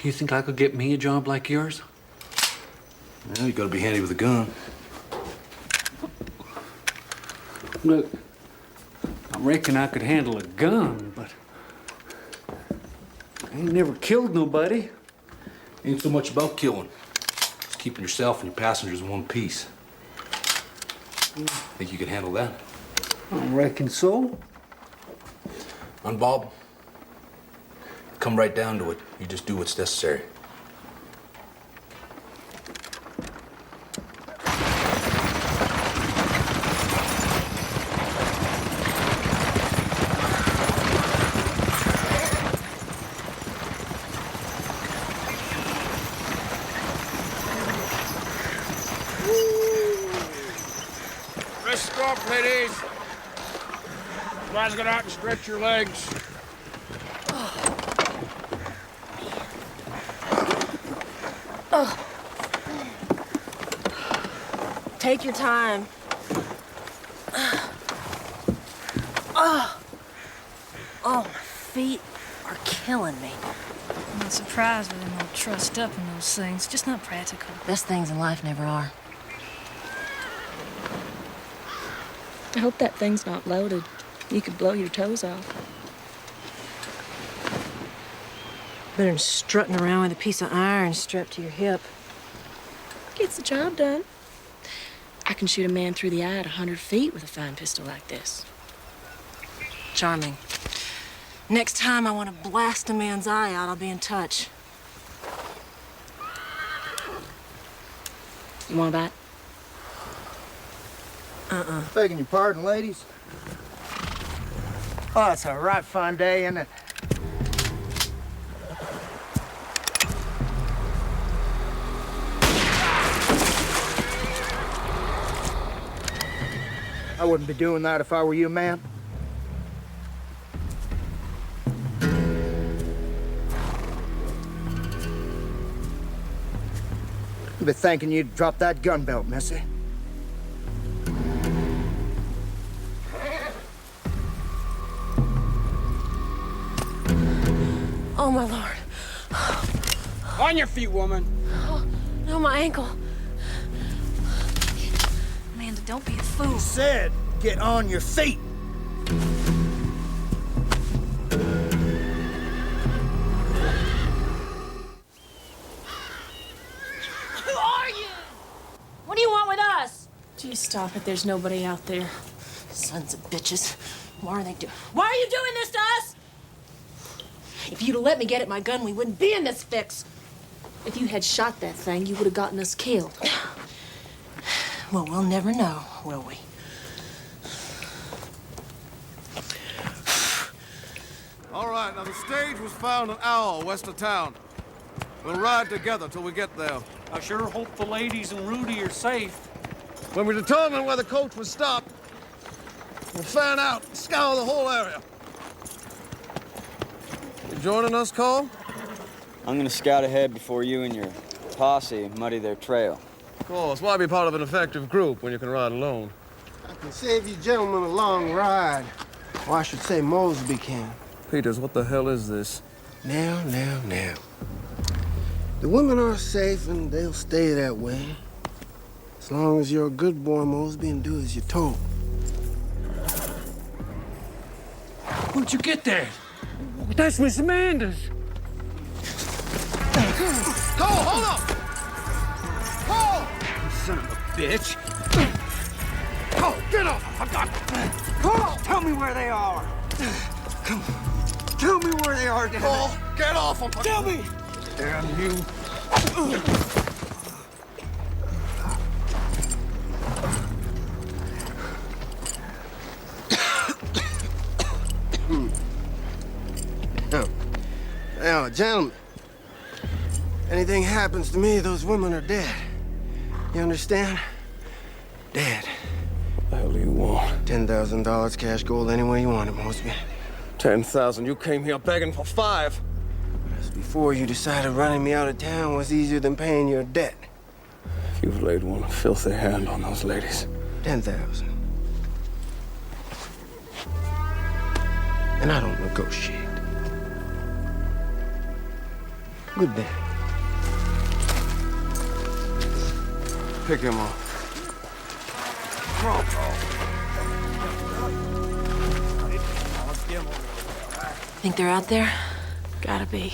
You think I could get me a job like yours? Well, you gotta be handy with a gun. Look, I reckon I could handle a gun, but I ain't never killed nobody. Ain't so much about killing. It's keeping yourself and your passengers in one piece. Think you can handle that? I reckon so. Unbob, come right down to it. You just do what's necessary. Rest off, ladies. You guys get out and stretch your legs. Take your time. Oh, my feet are killing me. I'm not surprised with them all trussed up in those things. Just not practical. Best things in life never are. I hope that thing's not loaded. You could blow your toes off. Better than strutting around with a piece of iron strapped to your hip. Gets the job done. I can shoot a man through the eye at 100 feet with a fine pistol like this. Charming. Next time I want to blast a man's eye out, I'll be in touch. You want a bite? Begging your pardon, ladies. Oh, it's a right fine day, isn't it? I wouldn't be doing that if I were you, ma'am. I'd be thanking you to drop that gun belt, missy. Oh, my Lord. On your feet, woman. Oh, no, my ankle. Amanda, don't be a fool. You said, get on your feet. Who are you? What do you want with us? Gee, stop it. There's nobody out there. Sons of bitches. Why are they doing? Why are you doing this to us? If you'd have let me get at my gun, we wouldn't be in this fix. If you had shot that thing, you would have gotten us killed. Well, we'll never know, will we? All right, now the stage was found in Outlaw, west of town. We'll ride together till we get there. I sure hope the ladies and Rudy are safe. When we determine where the coach was stopped, we'll fan out and scour the whole area. You joining us, Cole? I'm gonna scout ahead before you and your posse muddy their trail. Of course. Why be part of an effective group when you can ride alone? I can save you gentlemen a long ride. Or I should say Mosby can. Peters, what the hell is this? Now. The women are safe and they'll stay that way. As long as you're a good boy, Mosby, and do as you're told. Where'd you get that? That's Miss Amanda's. Cole, hold up! Cole! Son of a bitch. Cole, get up! I got Cole, tell me where they are. Come on. Tell me where they are, damn Cole, it. get off him! Tell me! Damn you. Now, gentlemen, anything happens to me, those women are dead. You understand? Dead. What the hell do you want? $10,000 cash gold any way you want it, Mosby. 10,000. You came here begging for 5. That's before you decided running me out of town was easier than paying your debt. You've laid one filthy hand on those ladies. 10,000. And I don't negotiate. Good day. Pick him up. Think they're out there? Gotta be.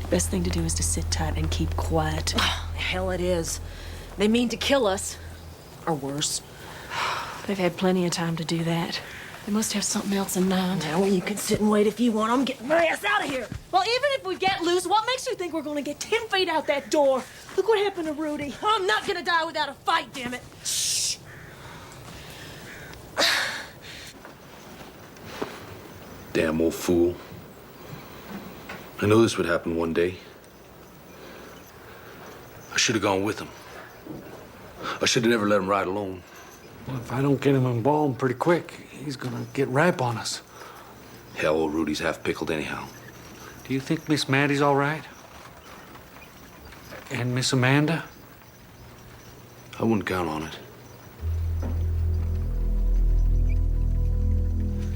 Best thing to do is to sit tight and keep quiet. Hell it is. They mean to kill us. Or worse. They've had plenty of time to do that. They must have something else in mind. Now, you can sit and wait if you want. I'm getting my ass out of here. Well, even if we get loose, what makes you think we're gonna get 10 feet out that door? Look what happened to Rudy. I'm not gonna die without a fight, damn it. Shh. Damn old fool. I knew this would happen one day. I should have gone with him. I should have never let him ride alone. Well, if I don't get him embalmed pretty quick, he's gonna get ripe on us. Hell, old Rudy's half pickled anyhow. Do you think Miss Mattie's all right? And Miss Amanda? I wouldn't count on it.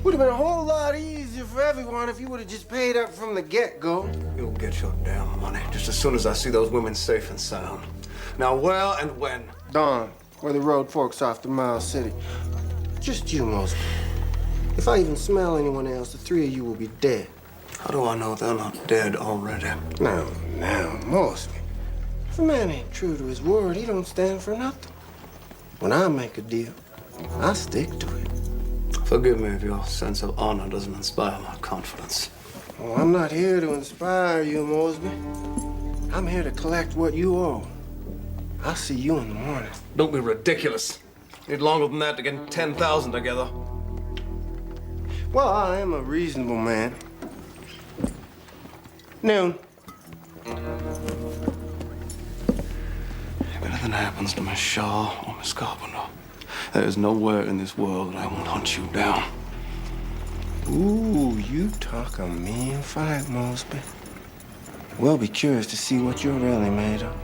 Would have been a whole lot easier for everyone if you would have just paid up from the get-go. You'll get your damn money just as soon as I see those women safe and sound. Now, where and when? Dawn, where the road forks off to Miles City. Just you, Mosby. If I even smell anyone else, the three of you will be dead. How do I know they're not dead already? Now, Mosby. If a man ain't true to his word, he don't stand for nothing. When I make a deal, I stick to it. Forgive me if your sense of honor doesn't inspire my confidence. Well, I'm not here to inspire you, Mosby. I'm here to collect what you owe. I'll see you in the morning. Don't be ridiculous. Need longer than that to get 10,000 together. Well, I am a reasonable man. Noon. If anything happens to Miss Shaw or Miss Carpenter, there is nowhere in this world that I won't hunt you down. Ooh, you talk a mean fight, Mosby. We'll be curious to see what you're really made of.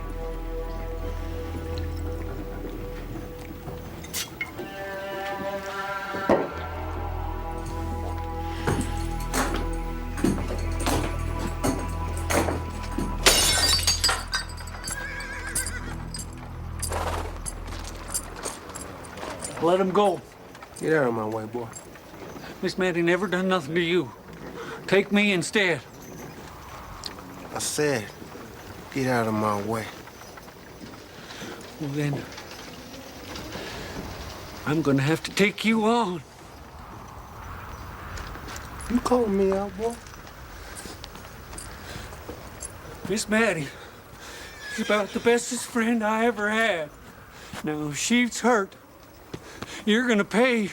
Let him go. Get out of my way, boy. Miss Mattie never done nothing to you. Take me instead. I said, get out of my way. Well, then, I'm gonna have to take you on. You calling me out, boy? Miss Mattie is about the bestest friend I ever had. Now, if she's hurt, you're gonna pay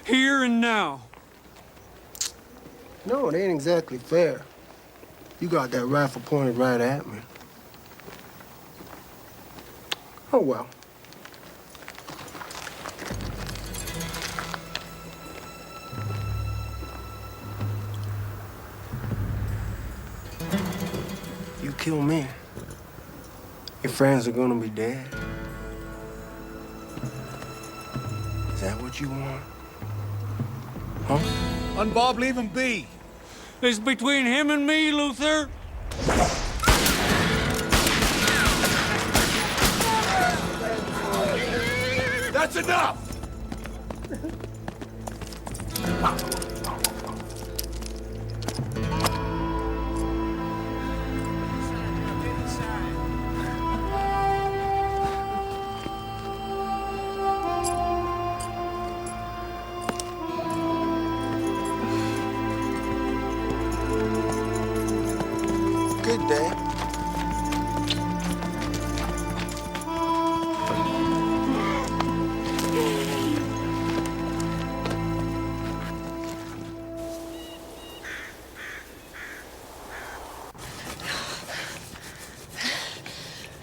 here and now. No, it ain't exactly fair. You got that rifle pointed right at me. Oh, well. You kill me, your friends are gonna be dead. Is that what you want? Huh? Unbob, leave him be. It's between him and me, Luther. That's enough! Good day.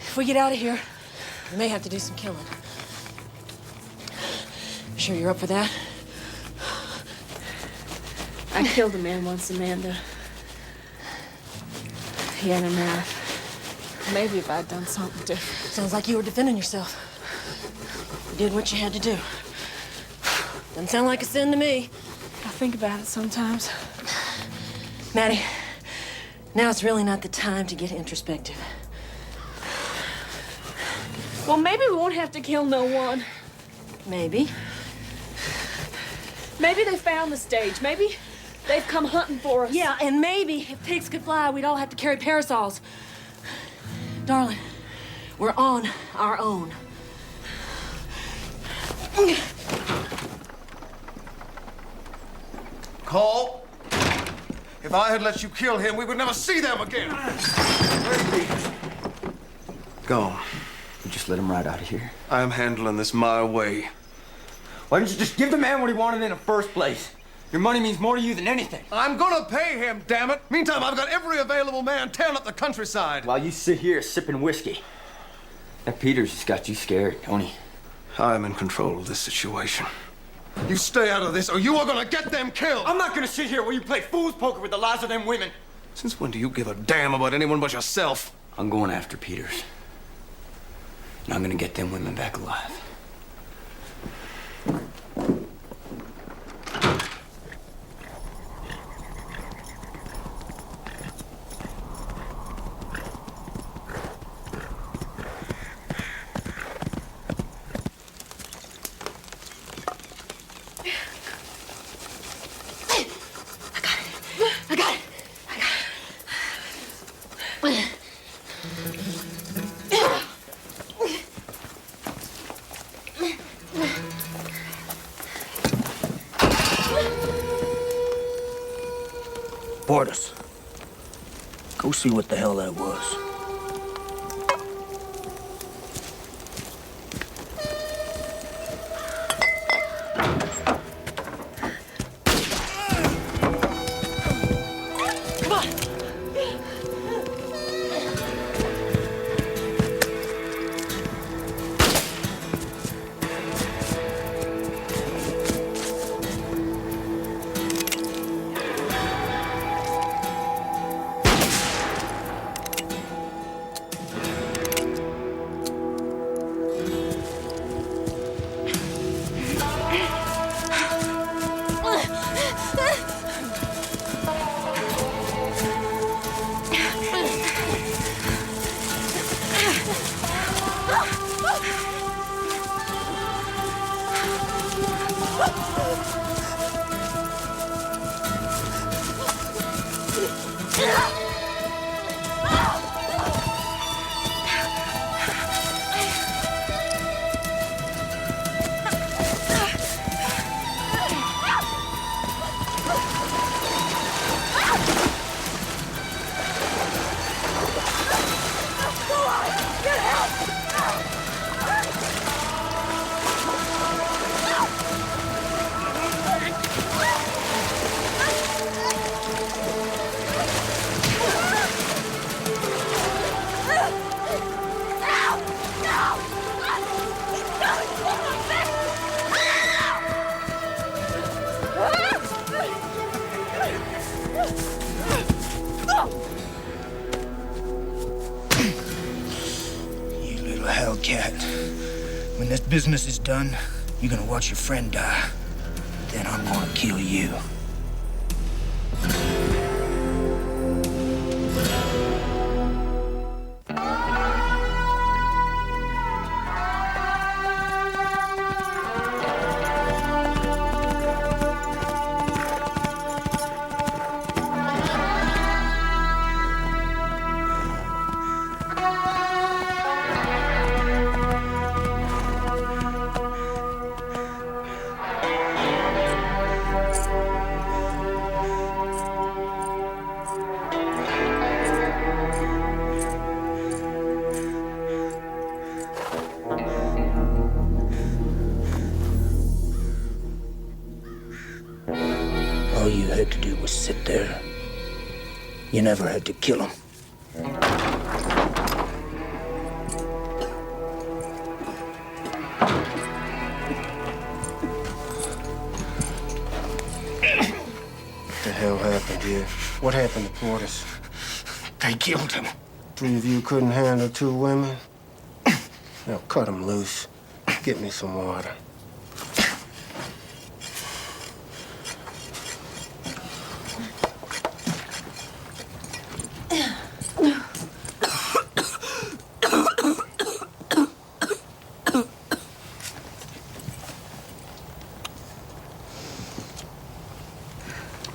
If we get out of here, we may have to do some killing. Sure you're up for that? I killed a man once, Amanda. Yeah, no matter. Maybe if I'd done something different. Sounds like you were defending yourself. You did what you had to do. Doesn't sound like a sin to me. I think about it sometimes. Mattie, now it's really not the time to get introspective. Well, maybe we won't have to kill no one. Maybe. Maybe they found the stage. Maybe they've come hunting for us. Yeah, and maybe if pigs could fly, we'd all have to carry parasols. Darling, we're on our own. Call. If I had let you kill him, we would never see them again. Go on. You just let him ride out of here. I am handling this my way. Why didn't you just give the man what he wanted in the first place? Your money means more to you than anything. I'm gonna pay him, damn it. Meantime, I've got every available man tearing up the countryside. While you sit here sipping whiskey. That Peters has got you scared, don't he? I'm in control of this situation. You stay out of this, or you are gonna get them killed. I'm not gonna sit here while you play fool's poker with the lives of them women. Since when do you give a damn about anyone but yourself? I'm going after Peters. And I'm gonna get them women back alive. Portis, go see what the hell that was. When this business is done, you're gonna watch your friend die. Then I'm gonna kill you. All you had to do was sit there. You never had to kill him. What the hell happened here? What happened to Portis? They killed him. 3 of you couldn't handle 2 women? Now cut them loose. Get me some water.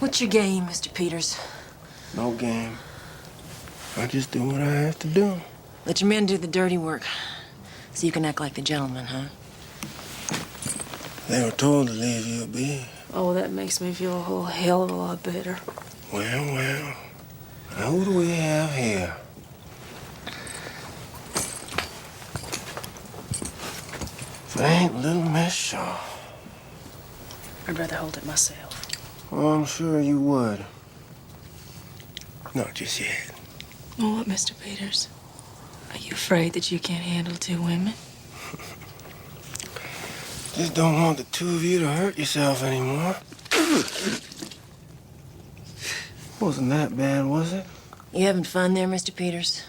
What's your game, Mr. Peters? No game. I just do what I have to do. Let your men do the dirty work, so you can act like the gentleman, huh? They were told to leave you be. Oh, that makes me feel a whole hell of a lot better. Well. Now who do we have here? If it ain't little Miss Shaw. I'd rather hold it myself. Oh, I'm sure you would. Not just yet. Oh, what, Mr. Peters? Are you afraid that you can't handle 2 women? Just don't want the 2 of you to hurt yourself anymore. Wasn't that bad, was it? You having fun there, Mr. Peters?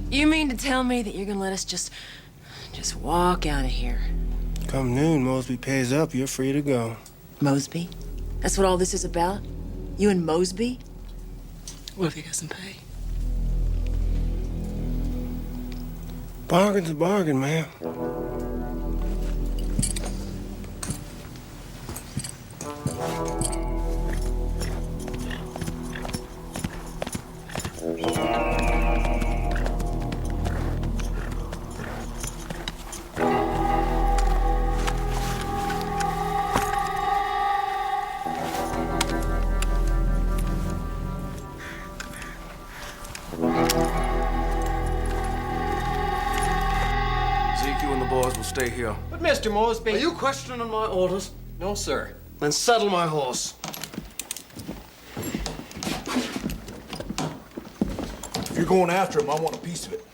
You mean to tell me that you're gonna let us just walk out of here? Come noon, Mosby pays up, you're free to go. Mosby? That's what all this is about? You and Mosby? What if he doesn't pay? Bargain's a bargain, ma'am. Stay here. But Mr. Mosby... Are you questioning my orders? No, sir. Then saddle my horse. If you're going after him, I want a piece of it.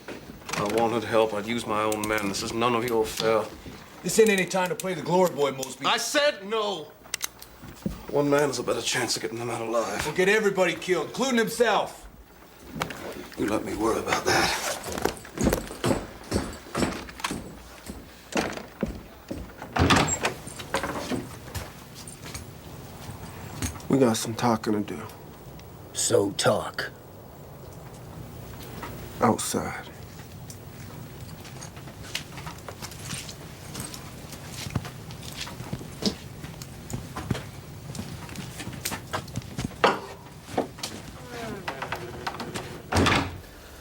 If I wanted help, I'd use my own men. This is none of your affair. This ain't any time to play the glory boy, Mosby. I said no. One man has a better chance of getting them out alive. We'll get everybody killed, including himself. You let me worry about that. We got some talking to do. So talk. Outside.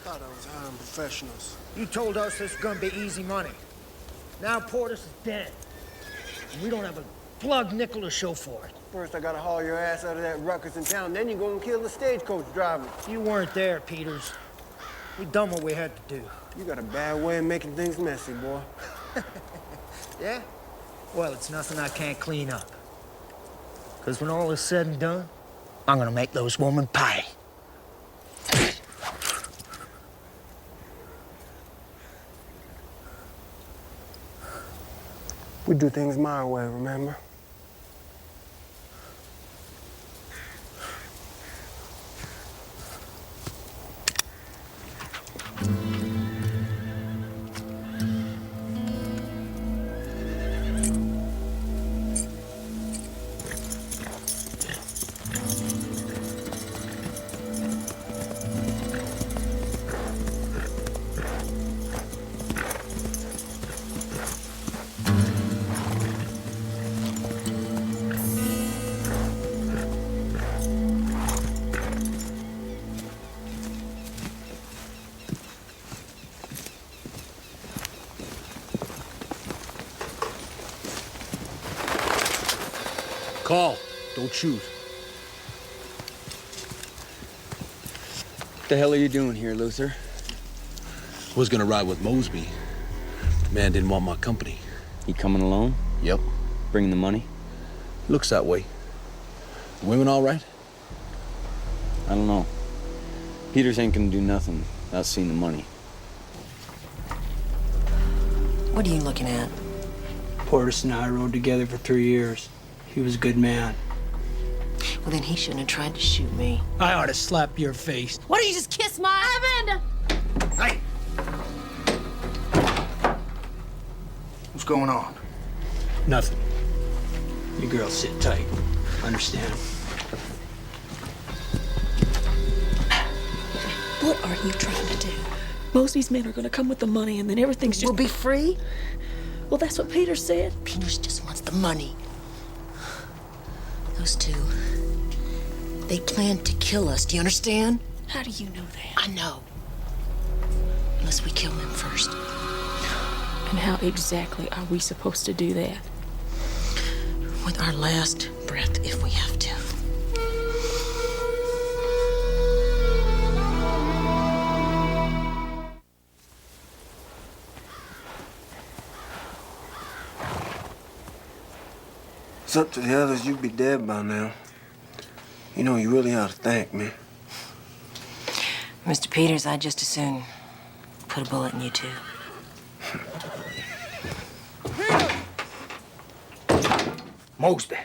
Thought I was hiring professionals. You told us this was gonna be easy money. Now Portis is dead. And we don't have a plug nickel to show for it. First, I gotta haul your ass out of that ruckus in town, then you go and kill the stagecoach driver. You weren't there, Peters. We done what we had to do. You got a bad way of making things messy, boy. Yeah? Well, it's nothing I can't clean up. Because when all is said and done, I'm gonna make those women pay. We do things my way, remember? Call. Don't shoot. What the hell are you doing here, Luther? Was gonna ride with Mosby. The man didn't want my company. He coming alone? Yep. Bringing the money? Looks that way. The women all right? I don't know. Peters ain't gonna do nothing without seeing the money. What are you looking at? Portis and I rode together for 3 years. He was a good man. Well, then he shouldn't have tried to shoot me. I ought to slap your face. Why don't you just kiss my Amanda? Hey! What's going on? Nothing. You girls sit tight. Understand? What are you trying to do? Mosby's men are gonna come with the money and then everything's just... We'll be free? Well, that's what Peter said. Peters just wants the money. Those two, they planned to kill us. Do you understand? How do you know that? I know. Unless we kill them first. And how exactly are we supposed to do that? With our last breath, if we have to. It's up to the others. You'd be dead by now. You know, you really ought to thank me. Mr. Peters, I'd just as soon put a bullet in you, too. Mosby.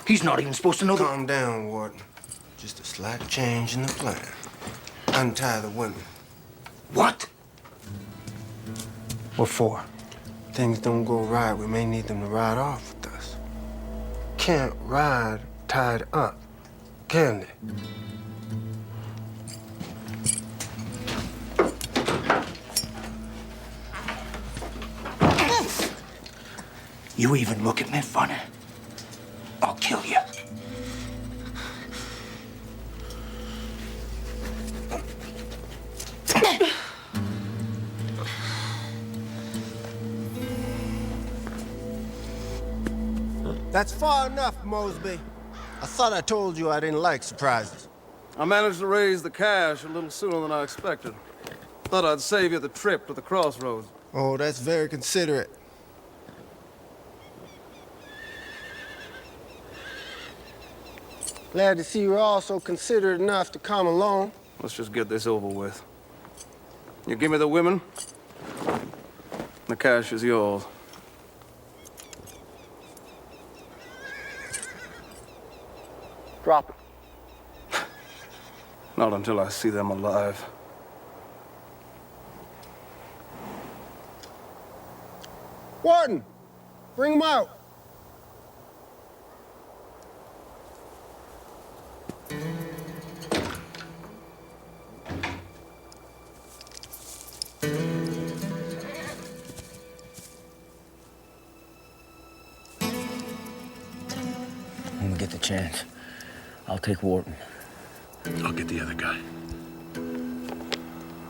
He's not even supposed to know that. Calm down, Warden. Just a slight change in the plan. Untie the women. What? What for? Things don't go right, we may need them to ride off with us. Can't ride tied up, can they? You even look at me funny, I'll kill you. That's far enough, Mosby. I thought I told you I didn't like surprises. I managed to raise the cash a little sooner than I expected. Thought I'd save you the trip to the crossroads. Oh, that's very considerate. Glad to see you're all so considerate enough to come along. Let's just get this over with. You give me the women, the cash is yours. Drop it. Not until I see them alive. Warden, bring them out. When we get the chance, I'll take Wharton. I'll get the other guy.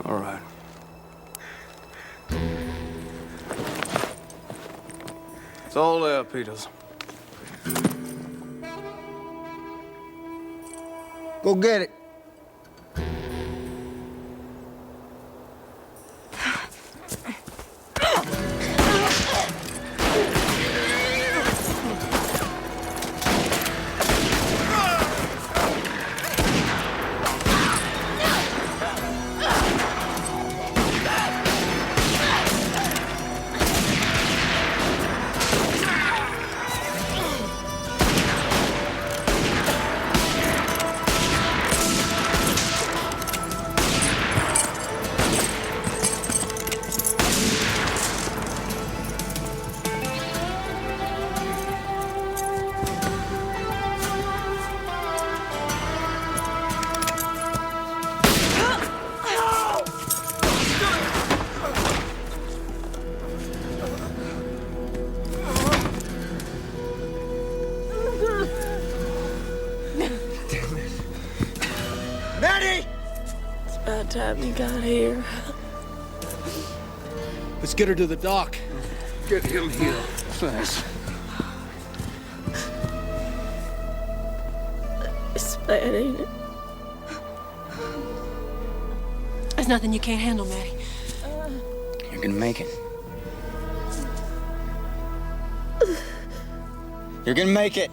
All right. It's all there, Peters. Go get it. Mattie! It's about time you got here. Let's get her to the dock. Get him here. Thanks. It's bad, ain't it? There's nothing you can't handle, Mattie. You're gonna make it. You're gonna make it.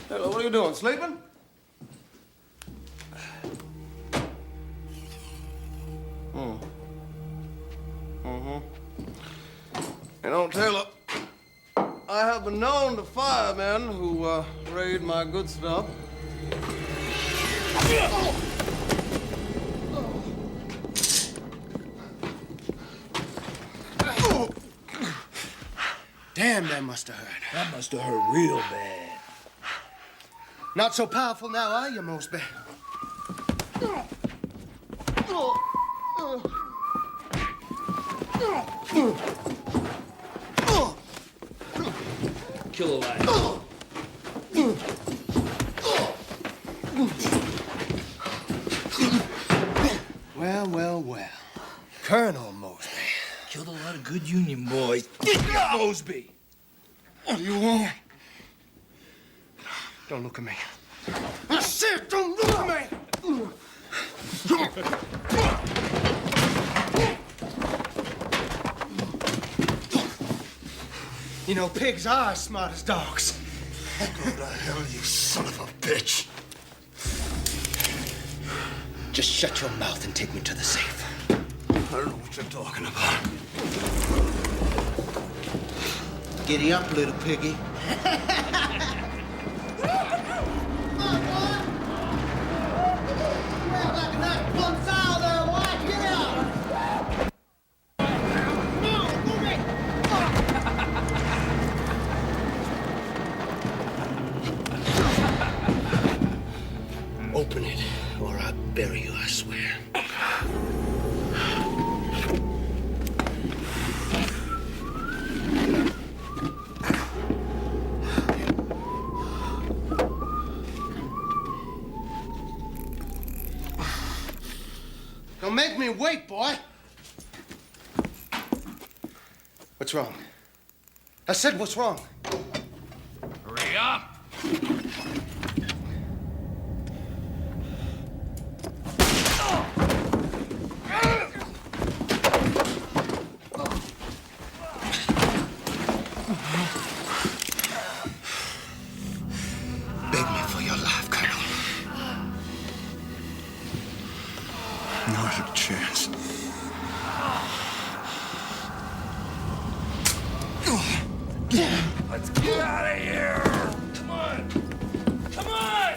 Della, what are you doing, sleeping? You know, Taylor, I have been known to fire men who raid my good stuff. Damn, that must have hurt. That must have hurt real bad. Not so powerful now, are you, Mosby? Kill a lad. Well, well, well. Colonel Mosby. Killed a lot of good Union boys. Mosby! What do you want? Don't look at me. I said, don't look at me! You know, pigs are as smart as dogs. Go to hell, you son of a bitch. Just shut your mouth and take me to the safe. I don't know what you're talking about. Giddy up, little piggy. Open it, or I'll bury you, I swear. Don't make me wait, boy. What's wrong? I said, what's wrong? Hurry up! Beg me for your life, Colonel. Not a chance. Let's get out of here! Come on! Come on!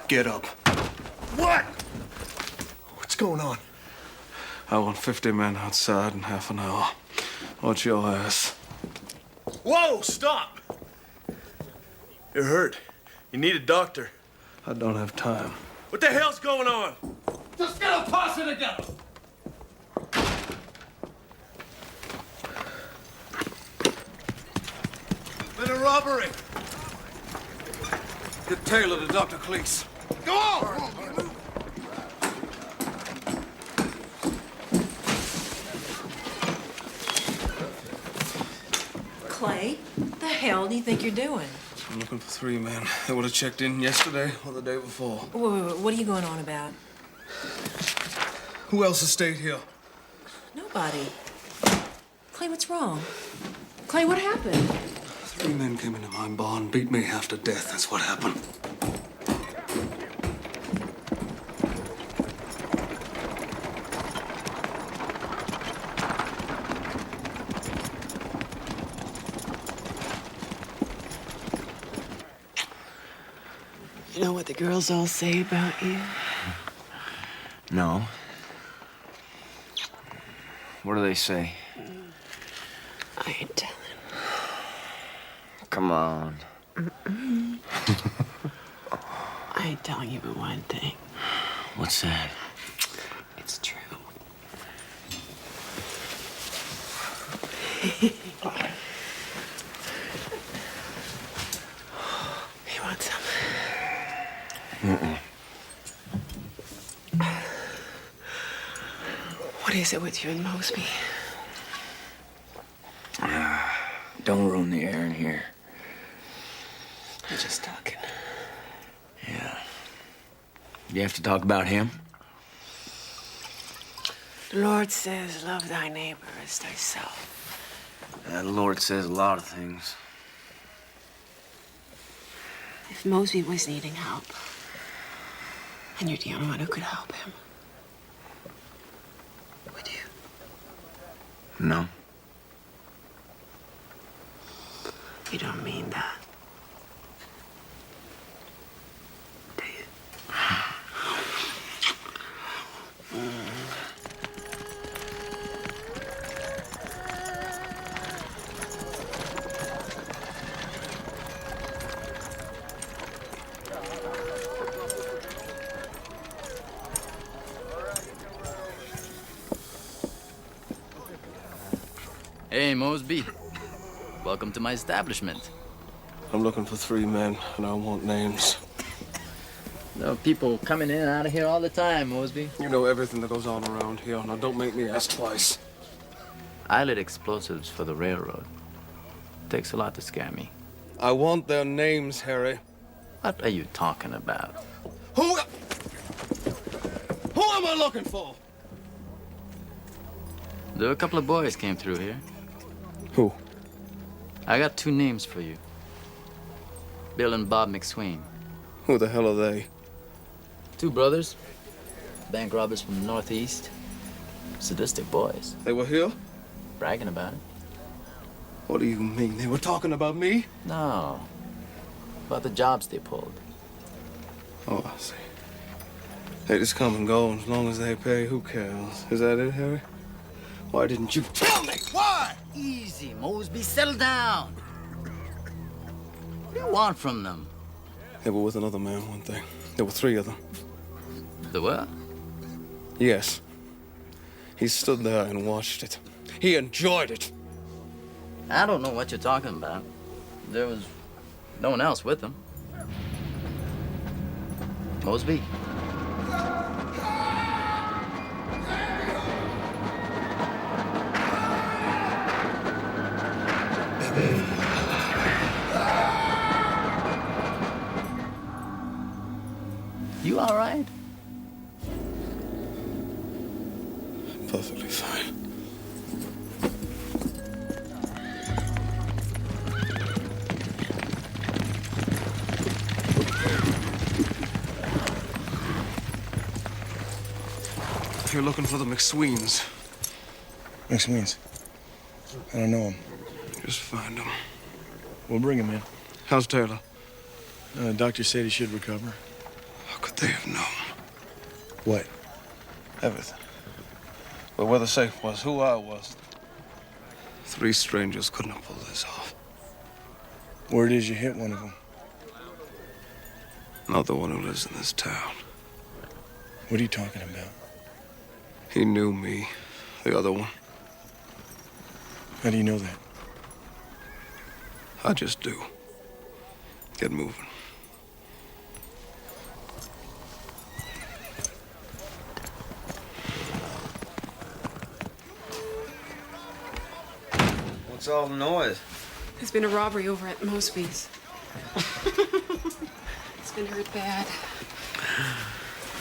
Get up. What? What's going on? I want 50 men outside in half an hour. Watch your ass. Whoa, stop! You're hurt. You need a doctor. I don't have time. What the hell's going on? Just get a posse together! Been a robbery. Get Taylor to Dr. Cleese. Go on! Clay, what the hell do you think you're doing? I'm looking for 3 men. They would have checked in yesterday or the day before. Wait, what are you going on about? Who else has stayed here? Nobody. Clay, what's wrong? Clay, what happened? 3 men came into my barn, beat me half to death. That's what happened. You know what the girls all say about you? No. What do they say? I ain't telling. Come on. I ain't telling you but one thing. What's that? It's true. You want some? Mm-mm. What is it with you and Mosby? Don't ruin the air in here. I'm just talking. Yeah. You have to talk about him? The Lord says, love thy neighbor as thyself. The Lord says a lot of things. If Mosby was needing help, and you're the only one who could help him, would you? No. You don't mean that. Do you? Hey, Mosby. Welcome to my establishment. I'm looking for 3 men, and I want names. There are people coming in and out of here all the time, Mosby. You know everything that goes on around here. Now, don't make me ask twice. I lit explosives for the railroad. Takes a lot to scare me. I want their names, Harry. What are you talking about? Who am I looking for? There were a couple of boys came through here. Who? I got 2 names for you. Bill and Bob McSwain. Who the hell are they? 2 brothers. Bank robbers from the Northeast. Sadistic boys. They were here? Bragging about it. What do you mean? They were talking about me? No. About the jobs they pulled. Oh, I see. They just come and go, and as long as they pay, who cares? Is that it, Harry? Why didn't you tell me? Why? Easy, Mosby. Settle down. What do you want from them? They were with another man, one thing. There were 3 of them. The what? Yes. He stood there and watched it. He enjoyed it. I don't know what you're talking about. There was no one else with them. Mosby. You all right? Perfectly fine. If you're looking for the McSweens. McSweens? I don't know him. Just find him. We'll bring him in. How's Taylor? Doctor said he should recover. How could they have known? What? Everything. But where the safe was, who I was. 3 strangers couldn't have pulled this off. Word is you hit one of them. Not the one who lives in this town. What are you talking about? He knew me. The other one. How do you know that? I just do. Get moving. What's all the noise? There's been a robbery over at Mosby's. He's been hurt bad.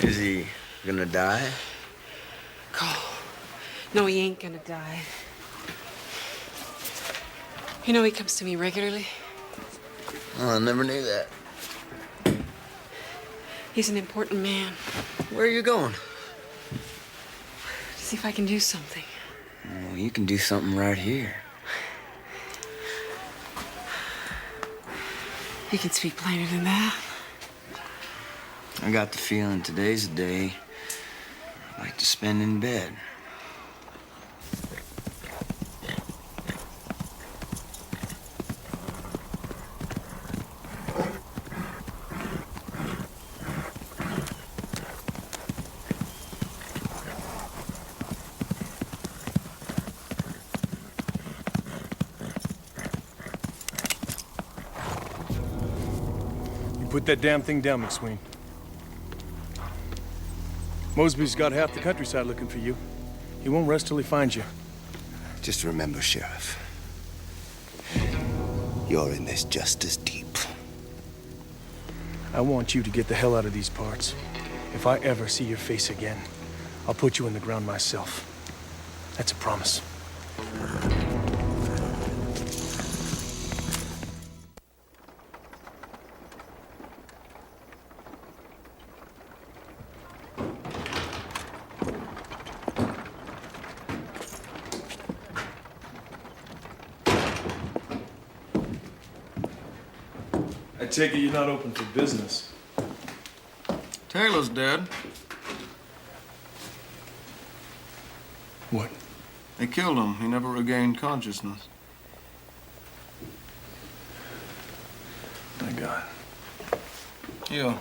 Is he gonna die? Call. No, he ain't gonna die. You know he comes to me regularly. Oh, I never knew that. He's an important man. Where are you going? To see if I can do something. Well, you can do something right here. You can speak plainer than that. I got the feeling today's the day I like to spend in bed. Put that damn thing down, McSween. Mosby's got half the countryside looking for you. He won't rest till he finds you. Just remember, Sheriff, you're in this just as deep. I want you to get the hell out of these parts. If I ever see your face again, I'll put you in the ground myself. That's a promise. I take it you're not open for business. Taylor's dead. What? They killed him. He never regained consciousness. My God. Yeah.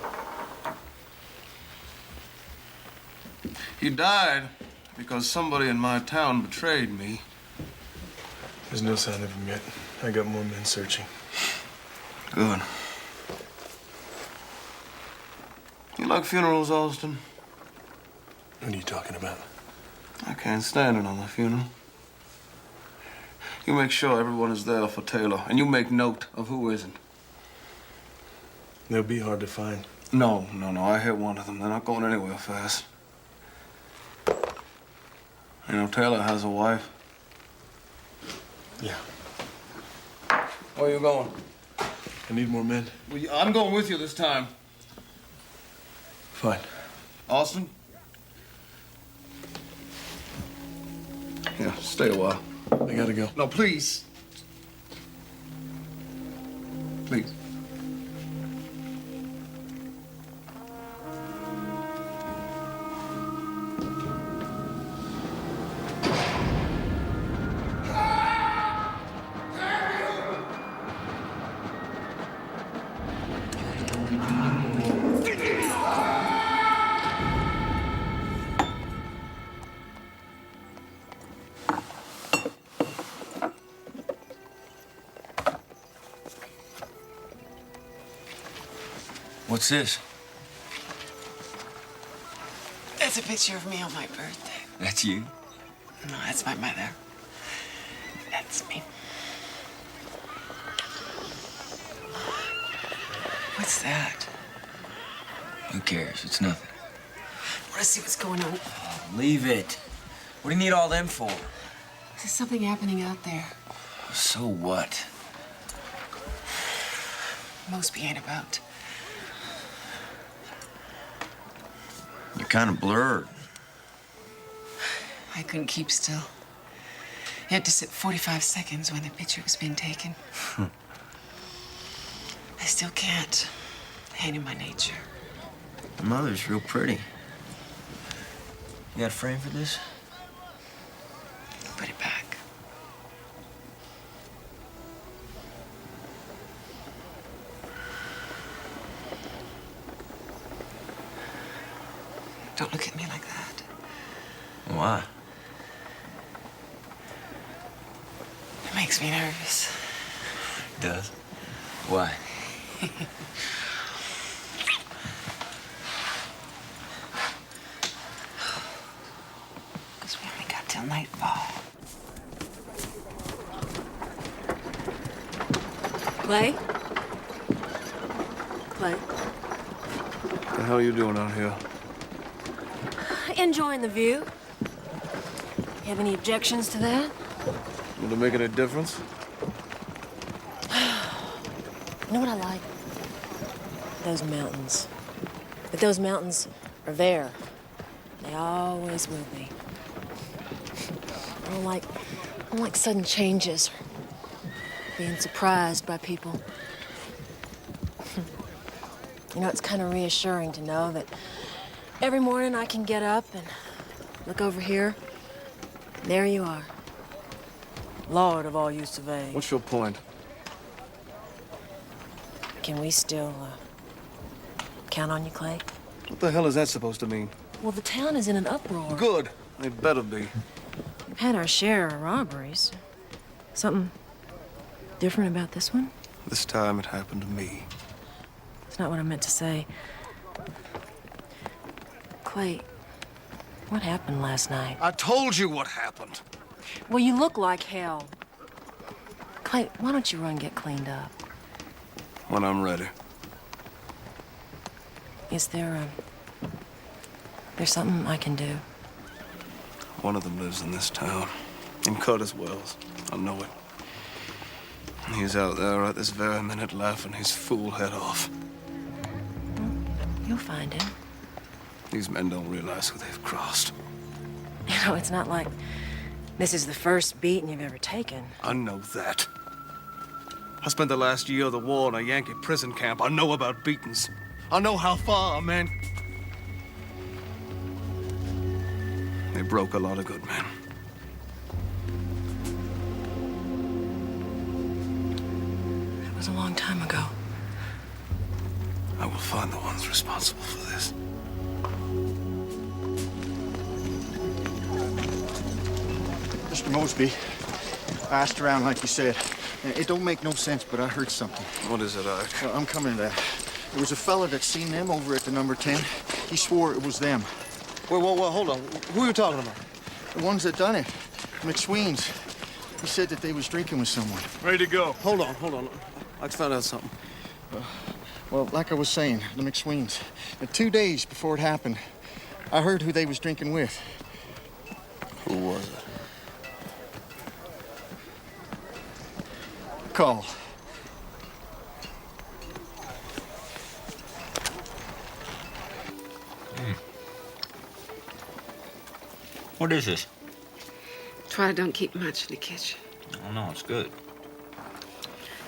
He died because somebody in my town betrayed me. There's no sign of him yet. I got more men searching. Good. You like funerals, Austin? What are you talking about? I can't stand another funeral. You make sure everyone is there for Taylor, and you make note of who isn't. They'll be hard to find. No. I hit one of them. They're not going anywhere fast. You know, Taylor has a wife. Yeah. Where you going? I need more men. Well, I'm going with you this time. Fine. Austin? Yeah, stay a while. I gotta go. No, please. Please. What's this? That's a picture of me on my birthday. That's you? No, that's my mother. That's me. What's that? Who cares? It's nothing. I want to see what's going on. Leave it. What do you need all them for? There's something happening out there. So what? Mosby ain't about. You're kind of blurred. I couldn't keep still. You had to sit 45 seconds when the picture was being taken. I still can't. It ain't in my nature. Your mother's real pretty. You got a frame for this? Put it back. Don't look at me like that. Why? It makes me nervous. It does? Why? Because we only got till nightfall. Clay? Clay? What the hell are you doing out here? Enjoying the view. You have any objections to that? Will it make any difference? You know what I like? Those mountains. But those mountains are there. They always will be. I don't like sudden changes or being surprised by people. You know, it's kind of reassuring to know that every morning I can get up and look over here. There you are. Lord of all you survey. What's your point? Can we still count on you, Clay? What the hell is that supposed to mean? Well, the town is in an uproar. Good. They better be. We've had our share of robberies. Something different about this one? This time it happened to me. That's not what I meant to say. Clay, what happened last night? I told you what happened. Well, you look like hell. Clay, why don't you run and get cleaned up? When I'm ready. Is there, there's something I can do? One of them lives in this town. In Curtis Wells. I know it. He's out there right this very minute laughing his fool head off. You'll find him. These men don't realize who they've crossed. You know, it's not like this is the first beating you've ever taken. I know that. I spent the last year of the war in a Yankee prison camp. I know about beatings. I know how far a man... They broke a lot of good men. It was a long time ago. I will find the ones responsible for this. Mr. Mosby, I asked around like you said. It don't make no sense, but I heard something. What is it, Ike? Well, I'm coming to that. There was a fella that seen them over at the number 10. He swore it was them. Wait, hold on. Who are you talking about? The ones that done it. McSween's. He said that they was drinking with someone. Ready to go. Hold on. I found out something. Well, like I was saying, the McSween's. 2 days before it happened, I heard who they was drinking with. Who was it? Call. What is this? Twyla don't keep much in the kitchen. Oh, no, it's good.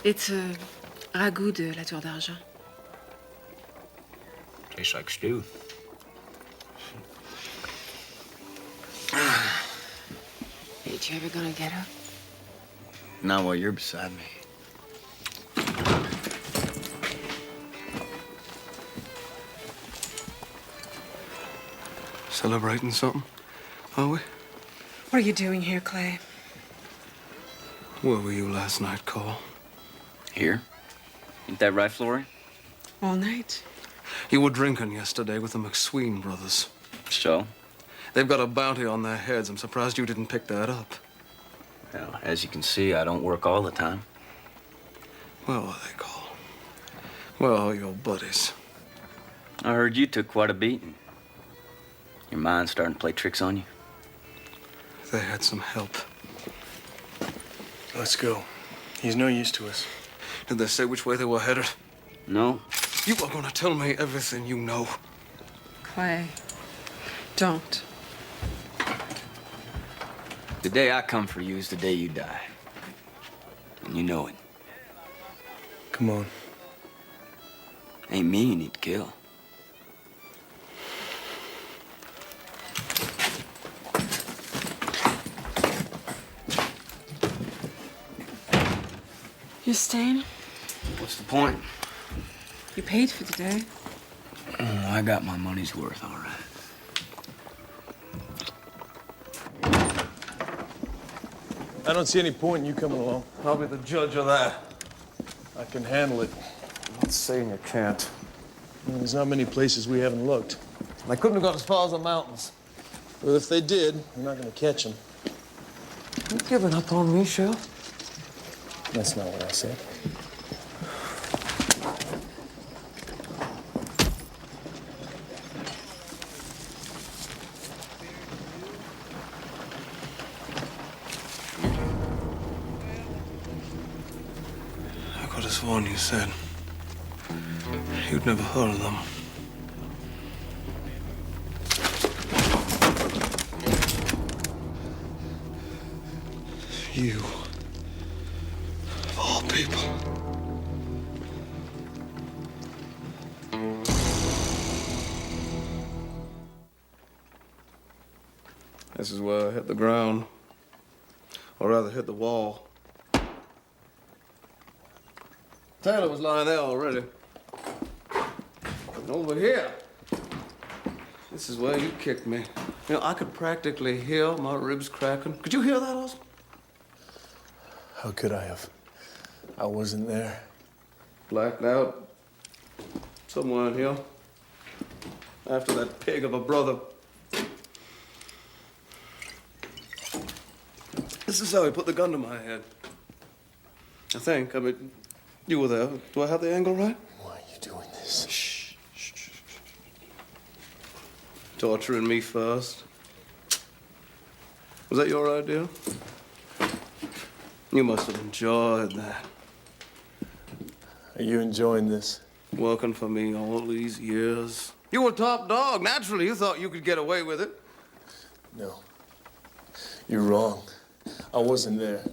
It's a ragout de la tour d'argent. Tastes like stew. Ain't you ever gonna get up? Not while you're beside me. Celebrating something, are we? What are you doing here, Clay? Where were you last night, Cole? Here? Ain't that right, Florie? All night? You were drinking yesterday with the McSween brothers. So? They've got a bounty on their heads. I'm surprised you didn't pick that up. Well, as you can see, I don't work all the time. Where are they, Cole? Where are your buddies? I heard you took quite a beating. Your mind's starting to play tricks on you? They had some help. Let's go. He's no use to us. Did they say which way they were headed? No. You are going to tell me everything you know. Clay, don't. The day I come for you is the day you die. And you know it. Come on. Ain't me you need to kill. You're staying? What's the point? You paid for the day. Oh, I got my money's worth, all right. I don't see any point in you coming along. I'll be the judge of that. I can handle it. I'm not saying you can't. Well, there's not many places we haven't looked. They couldn't have gone as far as the mountains. Well, if they did, we're not going to catch them. You giving up on me, Sheriff? That's not what I said. could have sworn you said you'd never heard of them. You, of all people. This is where I hit the ground. Or rather, hit the wall. Taylor was lying there already. And over here, this is where you kicked me. You know, I could practically hear my ribs cracking. Could you hear that, Austin? How could I have? I wasn't there. Blacked out. Somewhere in here. After that pig of a brother. This is how he put the gun to my head. I think. I mean, you were there. Do I have the angle right? Why are you doing this? Shh. Torturing me first. Was that your idea? You must have enjoyed that. Are you enjoying this? Working for me all these years. You were top dog. Naturally, you thought you could get away with it. No. You're wrong. I wasn't there.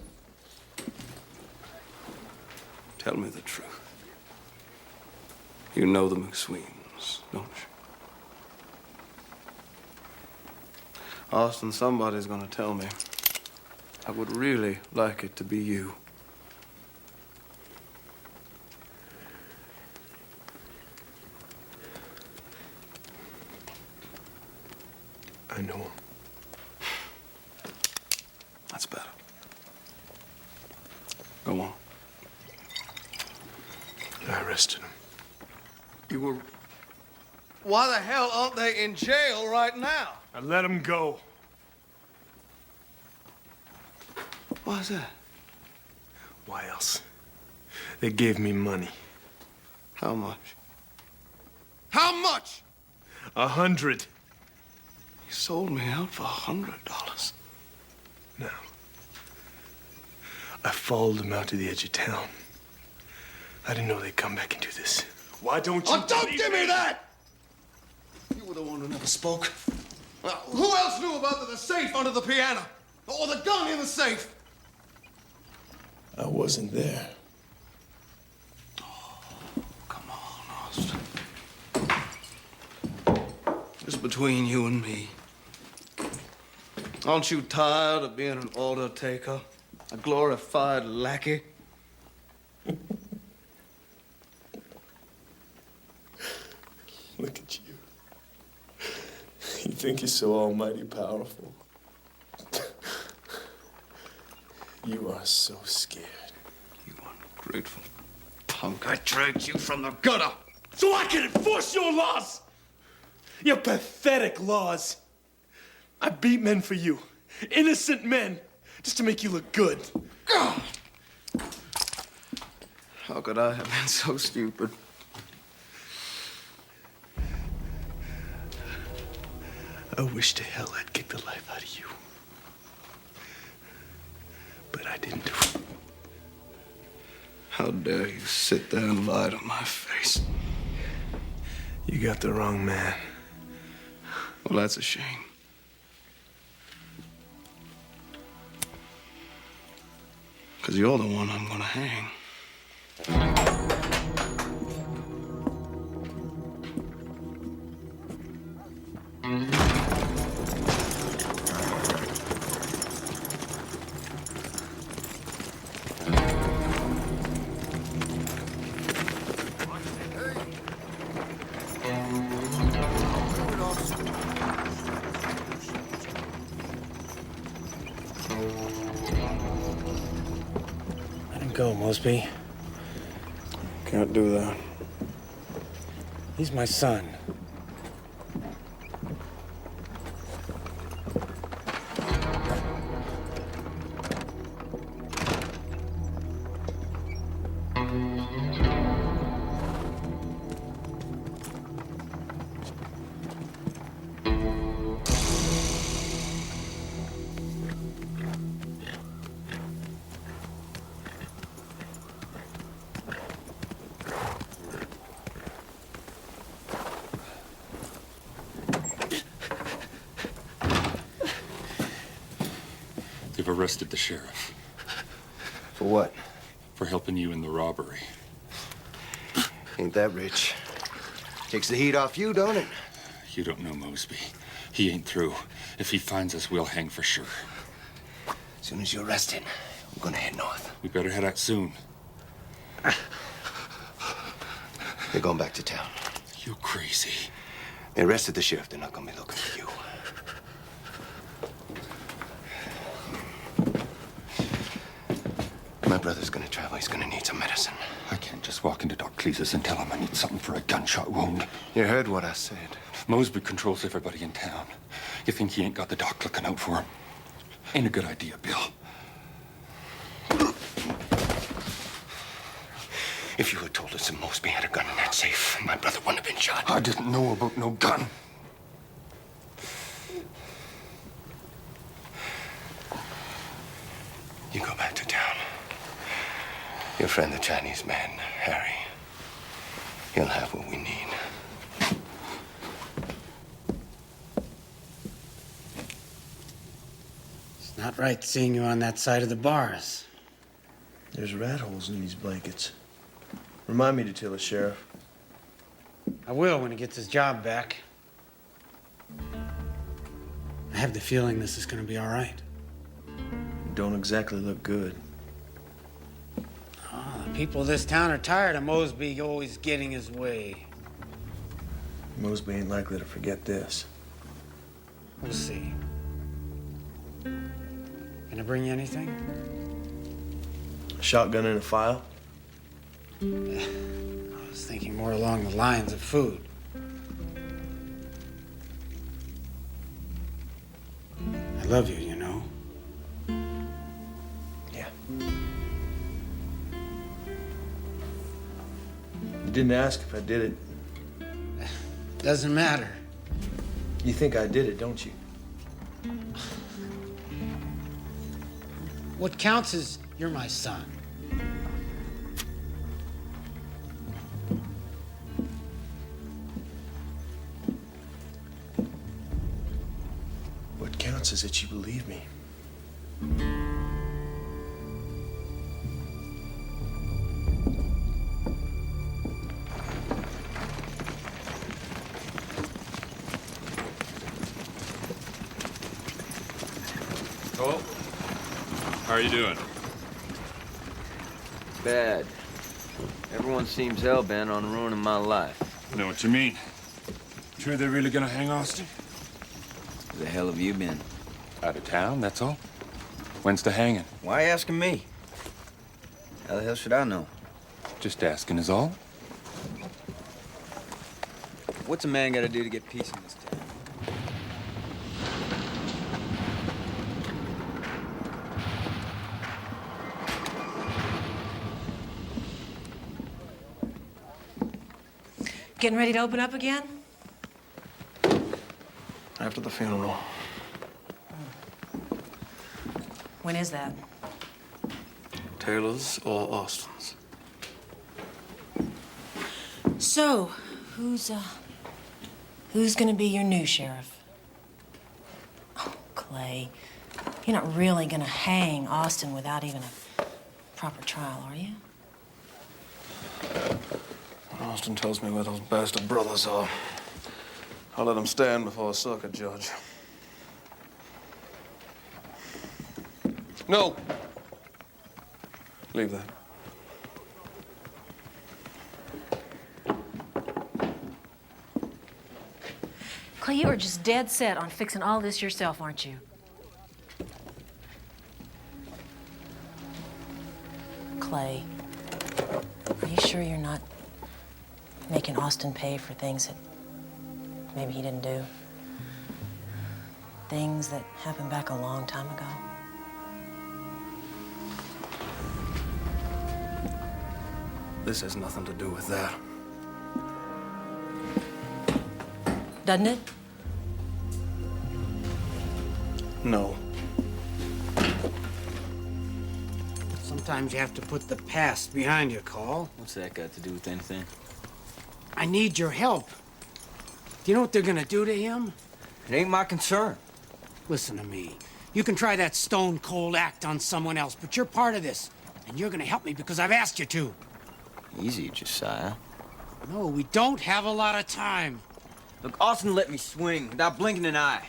Tell me the truth. You know the McSweens, don't you? Austin, somebody's gonna tell me. I would really like it to be you. I know him. That's better. Go on. I arrested him. You were... Why the hell aren't they in jail right now? I let him go. Why is that? Why else? They gave me money. How much? How much? 100. You sold me out for $100. No. I followed them out to the edge of town. I didn't know they'd come back and do this. Why don't you... Oh, don't give me that! You were the one who never spoke. Who else knew about the safe under the piano? Or the gun in the safe? I wasn't there. Oh, come on, Austin. It's between you and me. Aren't you tired of being an order taker? A glorified lackey? Look at you. You think you're so almighty powerful. You are so scared. You ungrateful punk. I dragged you from the gutter. So I can enforce your laws! Your pathetic laws. I beat men for you. Innocent men. Just to make you look good. God. How could I have been so stupid? I wish to hell I'd kick the life out of you. But I didn't do it. How dare you sit there and lie to my face? You got the wrong man. Well, that's a shame. Because you're the one I'm gonna hang. Go, Mosby. Can't do that. He's my son. They've arrested the sheriff. For what? For helping you in the robbery. Ain't that rich? Takes the heat off you, don't it? You don't know Mosby. He ain't through. If he finds us, we'll hang for sure. As soon as you arrest him, we're gonna head north. We better head out soon. They're going back to town. You're crazy. They arrested the sheriff. They're not gonna be looking for you. My brother's gonna travel. He's gonna need some medicine. I can't just walk into Doc Cleese's and tell him I need something for a gunshot wound. You heard what I said. Mosby controls everybody in town. You think he ain't got the doc looking out for him? Ain't a good idea, Bill. If you had told us that Mosby had a gun in that safe, my brother wouldn't have been shot. I didn't know about no gun. You go back to town. Your friend, the Chinese man, Harry, he'll have what we need. It's not right seeing you on that side of the bars. There's rat holes in these blankets. Remind me to tell the sheriff. I will when he gets his job back. I have the feeling this is gonna be all right. You don't exactly look good. Oh, the people of this town are tired of Mosby always getting his way. Mosby ain't likely to forget this. We'll see. Can I bring you anything? A shotgun and a file? I was thinking more along the lines of food. I love you, you know. Yeah. You didn't ask if I did it. Doesn't matter. You think I did it, don't you? What counts is you're my son. What counts is that you believe me. Cole, how are you doing? Bad. Everyone seems hell-bent on ruining my life. I know what you mean. Sure they're really gonna hang Austin? Where the hell have you been? Out of town, that's all. When's the hanging? Why asking me? How the hell should I know? Just asking is all. What's a man gotta do to get peace in this town? Getting ready to open up again? After the funeral. When is that? Taylor's or Austin's? So, who's gonna be your new sheriff? Oh, Clay, you're not really gonna hang Austin without even a proper trial, are you? Austin tells me where those bastard brothers are. I'll let them stand before a circuit judge. No! Leave that. Clay, you are just dead set on fixing all this yourself, aren't you? Clay, are you sure you're not making Austin pay for things that maybe he didn't do? Things that happened back a long time ago? This has nothing to do with that. Doesn't it? No. Sometimes you have to put the past behind you, Call. What's that got to do with anything? I need your help. Do you know what they're gonna do to him? It ain't my concern. Listen to me. You can try that stone-cold act on someone else, but you're part of this. And you're gonna help me because I've asked you to. Easy, Josiah. No, we don't have a lot of time. Look, Austin let me swing without blinking an eye.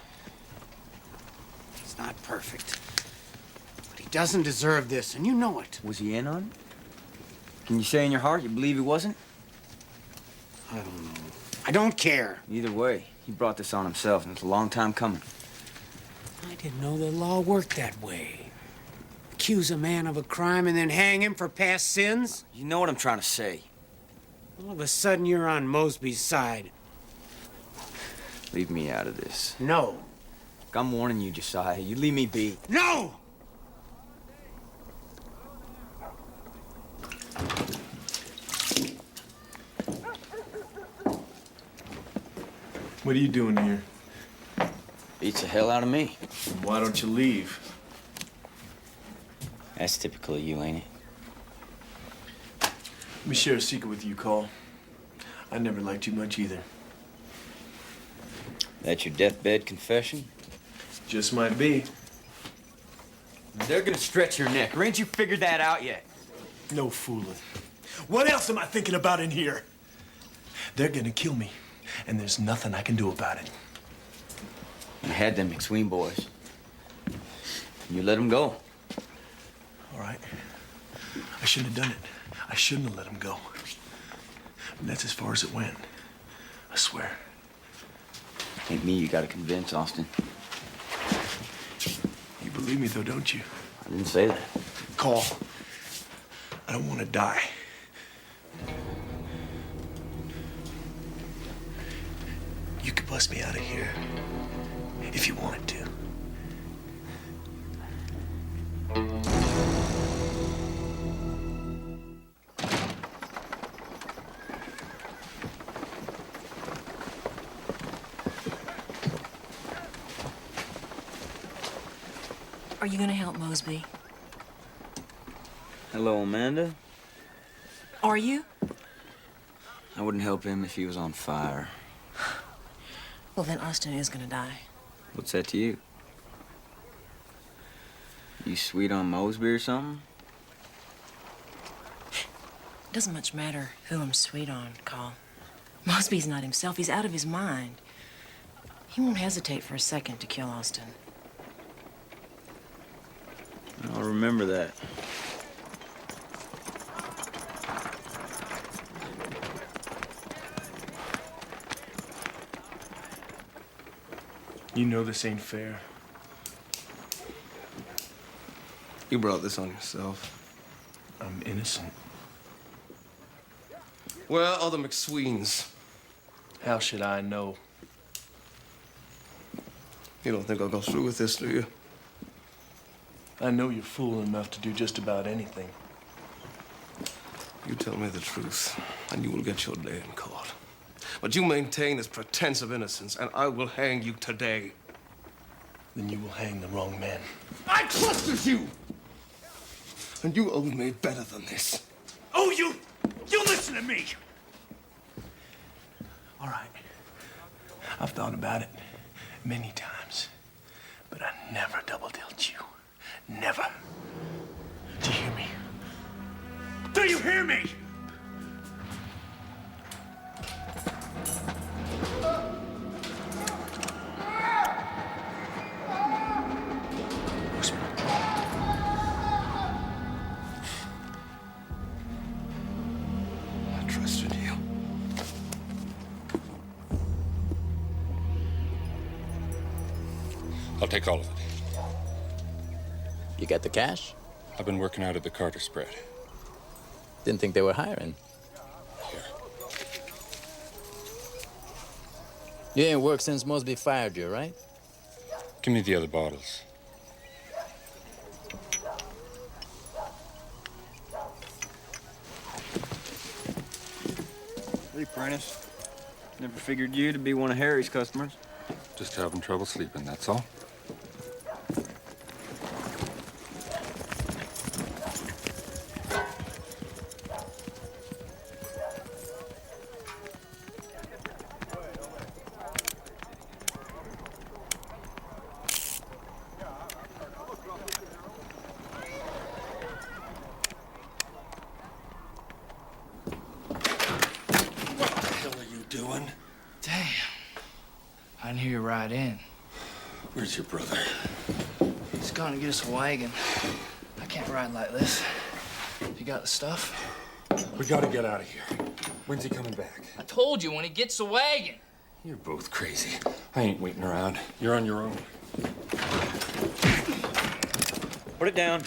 It's not perfect. But he doesn't deserve this, and you know it. Was he in on it? Can you say in your heart you believe he wasn't? I don't know. I don't care. Either way, he brought this on himself, and it's a long time coming. I didn't know the law worked that way. Accuse a man of a crime and then hang him for past sins? You know what I'm trying to say. All of a sudden, you're on Mosby's side. Leave me out of this. No. I'm warning you, Josiah. You leave me be. No! What are you doing here? Beats the hell out of me. Why don't you leave? That's typical of you, ain't it? Let me share a secret with you, Call. I never liked you much either. That your deathbed confession? Just might be. They're gonna stretch your neck. Or ain't you figured that out yet? No fooling. What else am I thinking about in here? They're gonna kill me, and there's nothing I can do about it. You had them McSween boys. You let them go. All right. I shouldn't have done it. I shouldn't have let him go. And that's as far as it went. I swear. Ain't me you gotta convince, Austin. You believe me, though, don't you? I didn't say that. Call. I don't want to die. You could bust me out of here if you wanted to. Are you gonna help Mosby? Hello, Amanda. Are you? I wouldn't help him if he was on fire. Well, then Austin is gonna die. What's that to you? You sweet on Mosby or something? It doesn't much matter who I'm sweet on, Call. Mosby's not himself. He's out of his mind. He won't hesitate for a second to kill Austin. I'll remember that. You know this ain't fair. You brought this on yourself. I'm innocent. Where are the McSweens? How should I know? You don't think I'll go through with this, do you? I know you're fool enough to do just about anything. You tell me the truth, and you will get your day in court. But you maintain this pretense of innocence, and I will hang you today. Then you will hang the wrong man. I trusted you! And you owe me better than this. Oh, you listen to me! All right. I've thought about it many times, but I never double-dealt you. Never. Do you hear me? Do you hear me? I trusted you. I'll take all of it. You got the cash? I've been working out at the Carter spread. Didn't think they were hiring. You ain't worked since Mosby fired you, right? Give me the other bottles. Hey, Prentice. Never figured you to be one of Harry's customers. Just having trouble sleeping, that's all. doing? Damn. I didn't hear you ride in. Where's your brother? He's gonna get us a wagon. I can't ride like this. You got the stuff? We gotta get out of here. When's he coming back? I told you, when he gets the wagon. You're both crazy. I ain't waiting around. You're on your own. Put it down.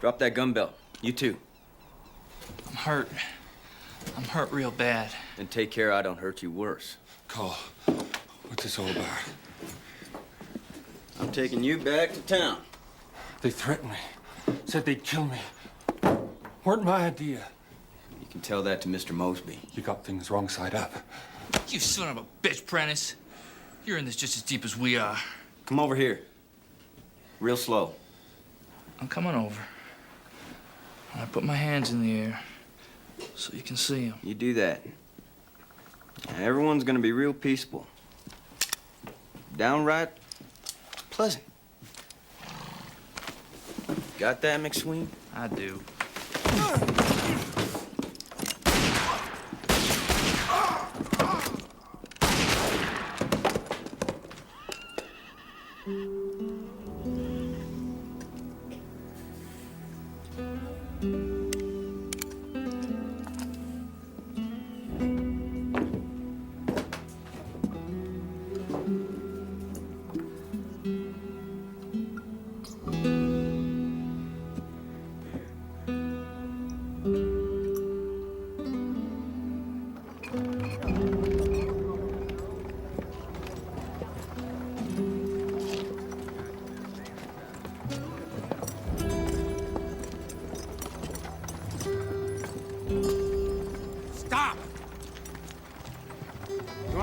Drop that gun belt. You too. I'm hurt. I'm hurt real bad. And take care I don't hurt you worse. Call. What's this all about? I'm taking you back to town. They threatened me. Said they'd kill me. Weren't my idea. You can tell that to Mr. Mosby. You got things wrong side up. You son of a bitch, Prentice. You're in this just as deep as we are. Come over here. Real slow. I'm coming over. I put my hands in the air so you can see them. You do that. Now, everyone's gonna be real peaceable. Downright pleasant. Got that, McSween? I do.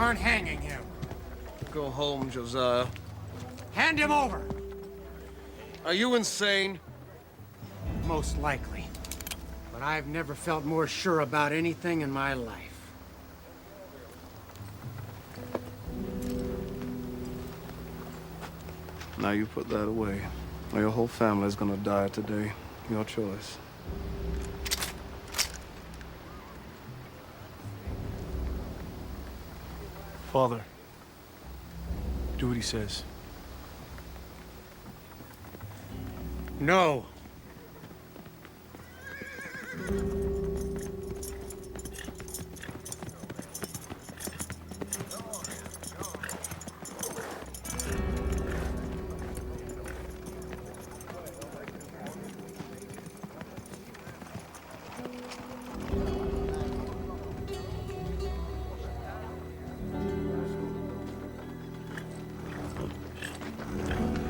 aren't hanging him. Go home, Josiah. Hand him over. Are you insane? Most likely. But I've never felt more sure about anything in my life. Now you put that away, or your whole family's gonna die today. Your choice. Father, do what he says. No.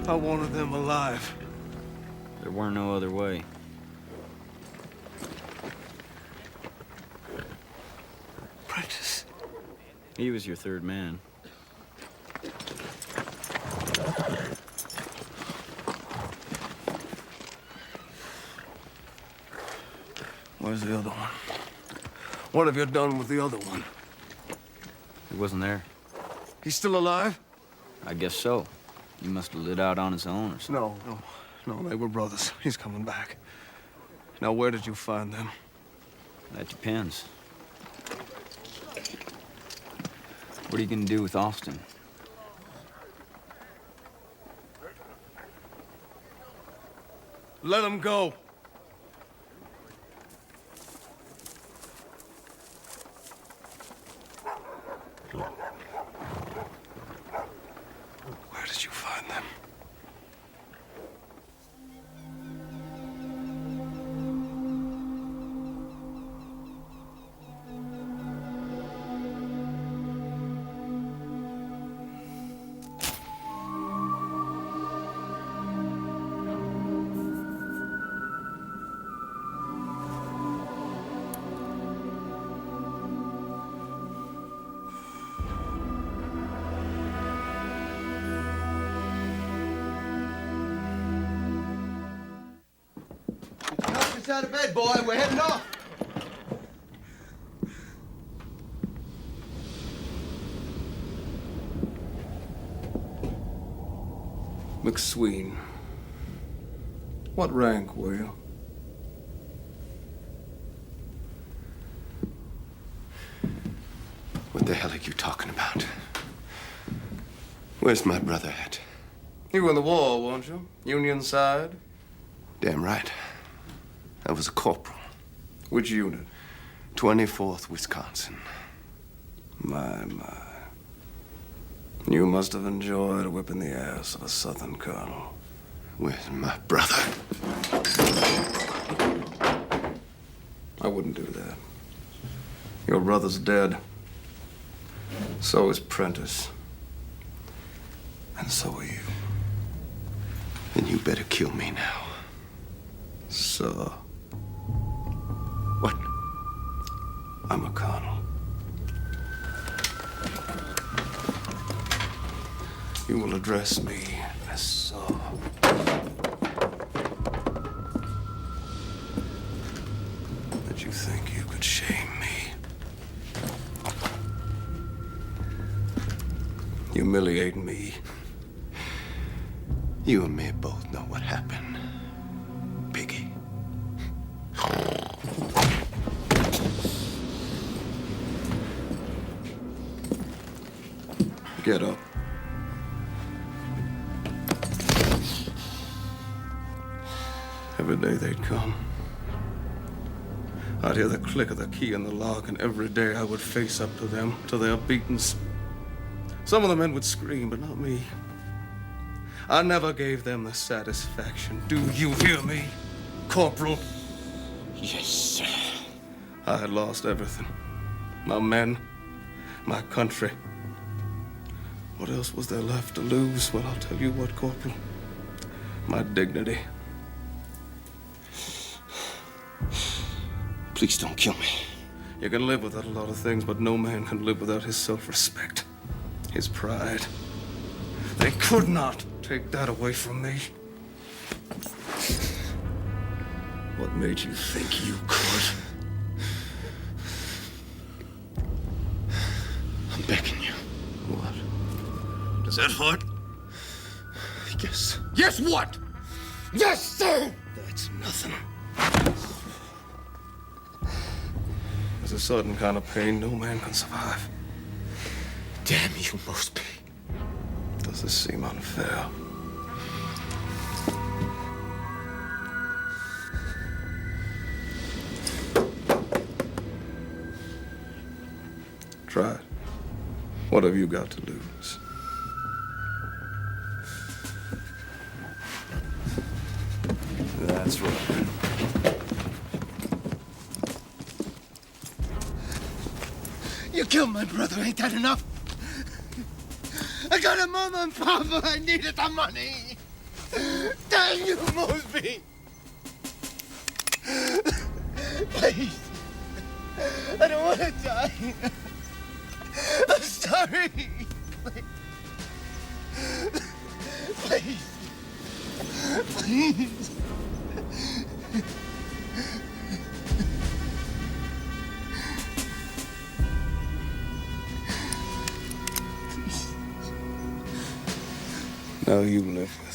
I wanted them alive. There weren't no other way. Prentice. He was your third man. Where's the other one? What have you done with the other one? He wasn't there. He's still alive? I guess so. He must have lit out on his own or something. No, they were brothers. He's coming back. Now, where did you find them? That depends. What are you gonna do with Austin? Let him go. Where did you find them? Out of bed, boy. We're heading off. McSween. What rank were you? The hell are you talking about? Where's my brother at? You were in the war, weren't you? Union side? Damn right. I was a corporal. Which unit? 24th Wisconsin. My. You must have enjoyed whipping the ass of a Southern colonel. Where's my brother? I wouldn't do that. Your brother's dead. So is Prentice. And so are you. Then you better kill me now. Sir. What? I'm a colonel. You will address me as sir. Did you think you could shame me? Humiliate me? You and me both know what happened. Piggy. Get up. Every day they'd come. I'd hear the click of the key in the lock, and every day I would face up to them, to their beatings. Some of the men would scream, but not me. I never gave them the satisfaction. Do you hear me, Corporal? Yes, sir. I had lost everything. My men, my country. What else was there left to lose? Well, I'll tell you what, Corporal. My dignity. Please don't kill me. You can live without a lot of things, but no man can live without his self-respect, his pride. They could not take that away from me. What made you think you could? I'm begging you. What? Does that hurt? Yes. Yes, what? Yes, sir! That's nothing. There's a certain kind of pain no man can survive. Damn you, Mosby. Does this seem unfair? Try it. What have you got to lose? That's right. You killed my brother, ain't that enough? I got a mama and papa, I needed the money. Damn you, Mosby. Please. I don't want to die. I'm sorry. Please. Please. Now you live with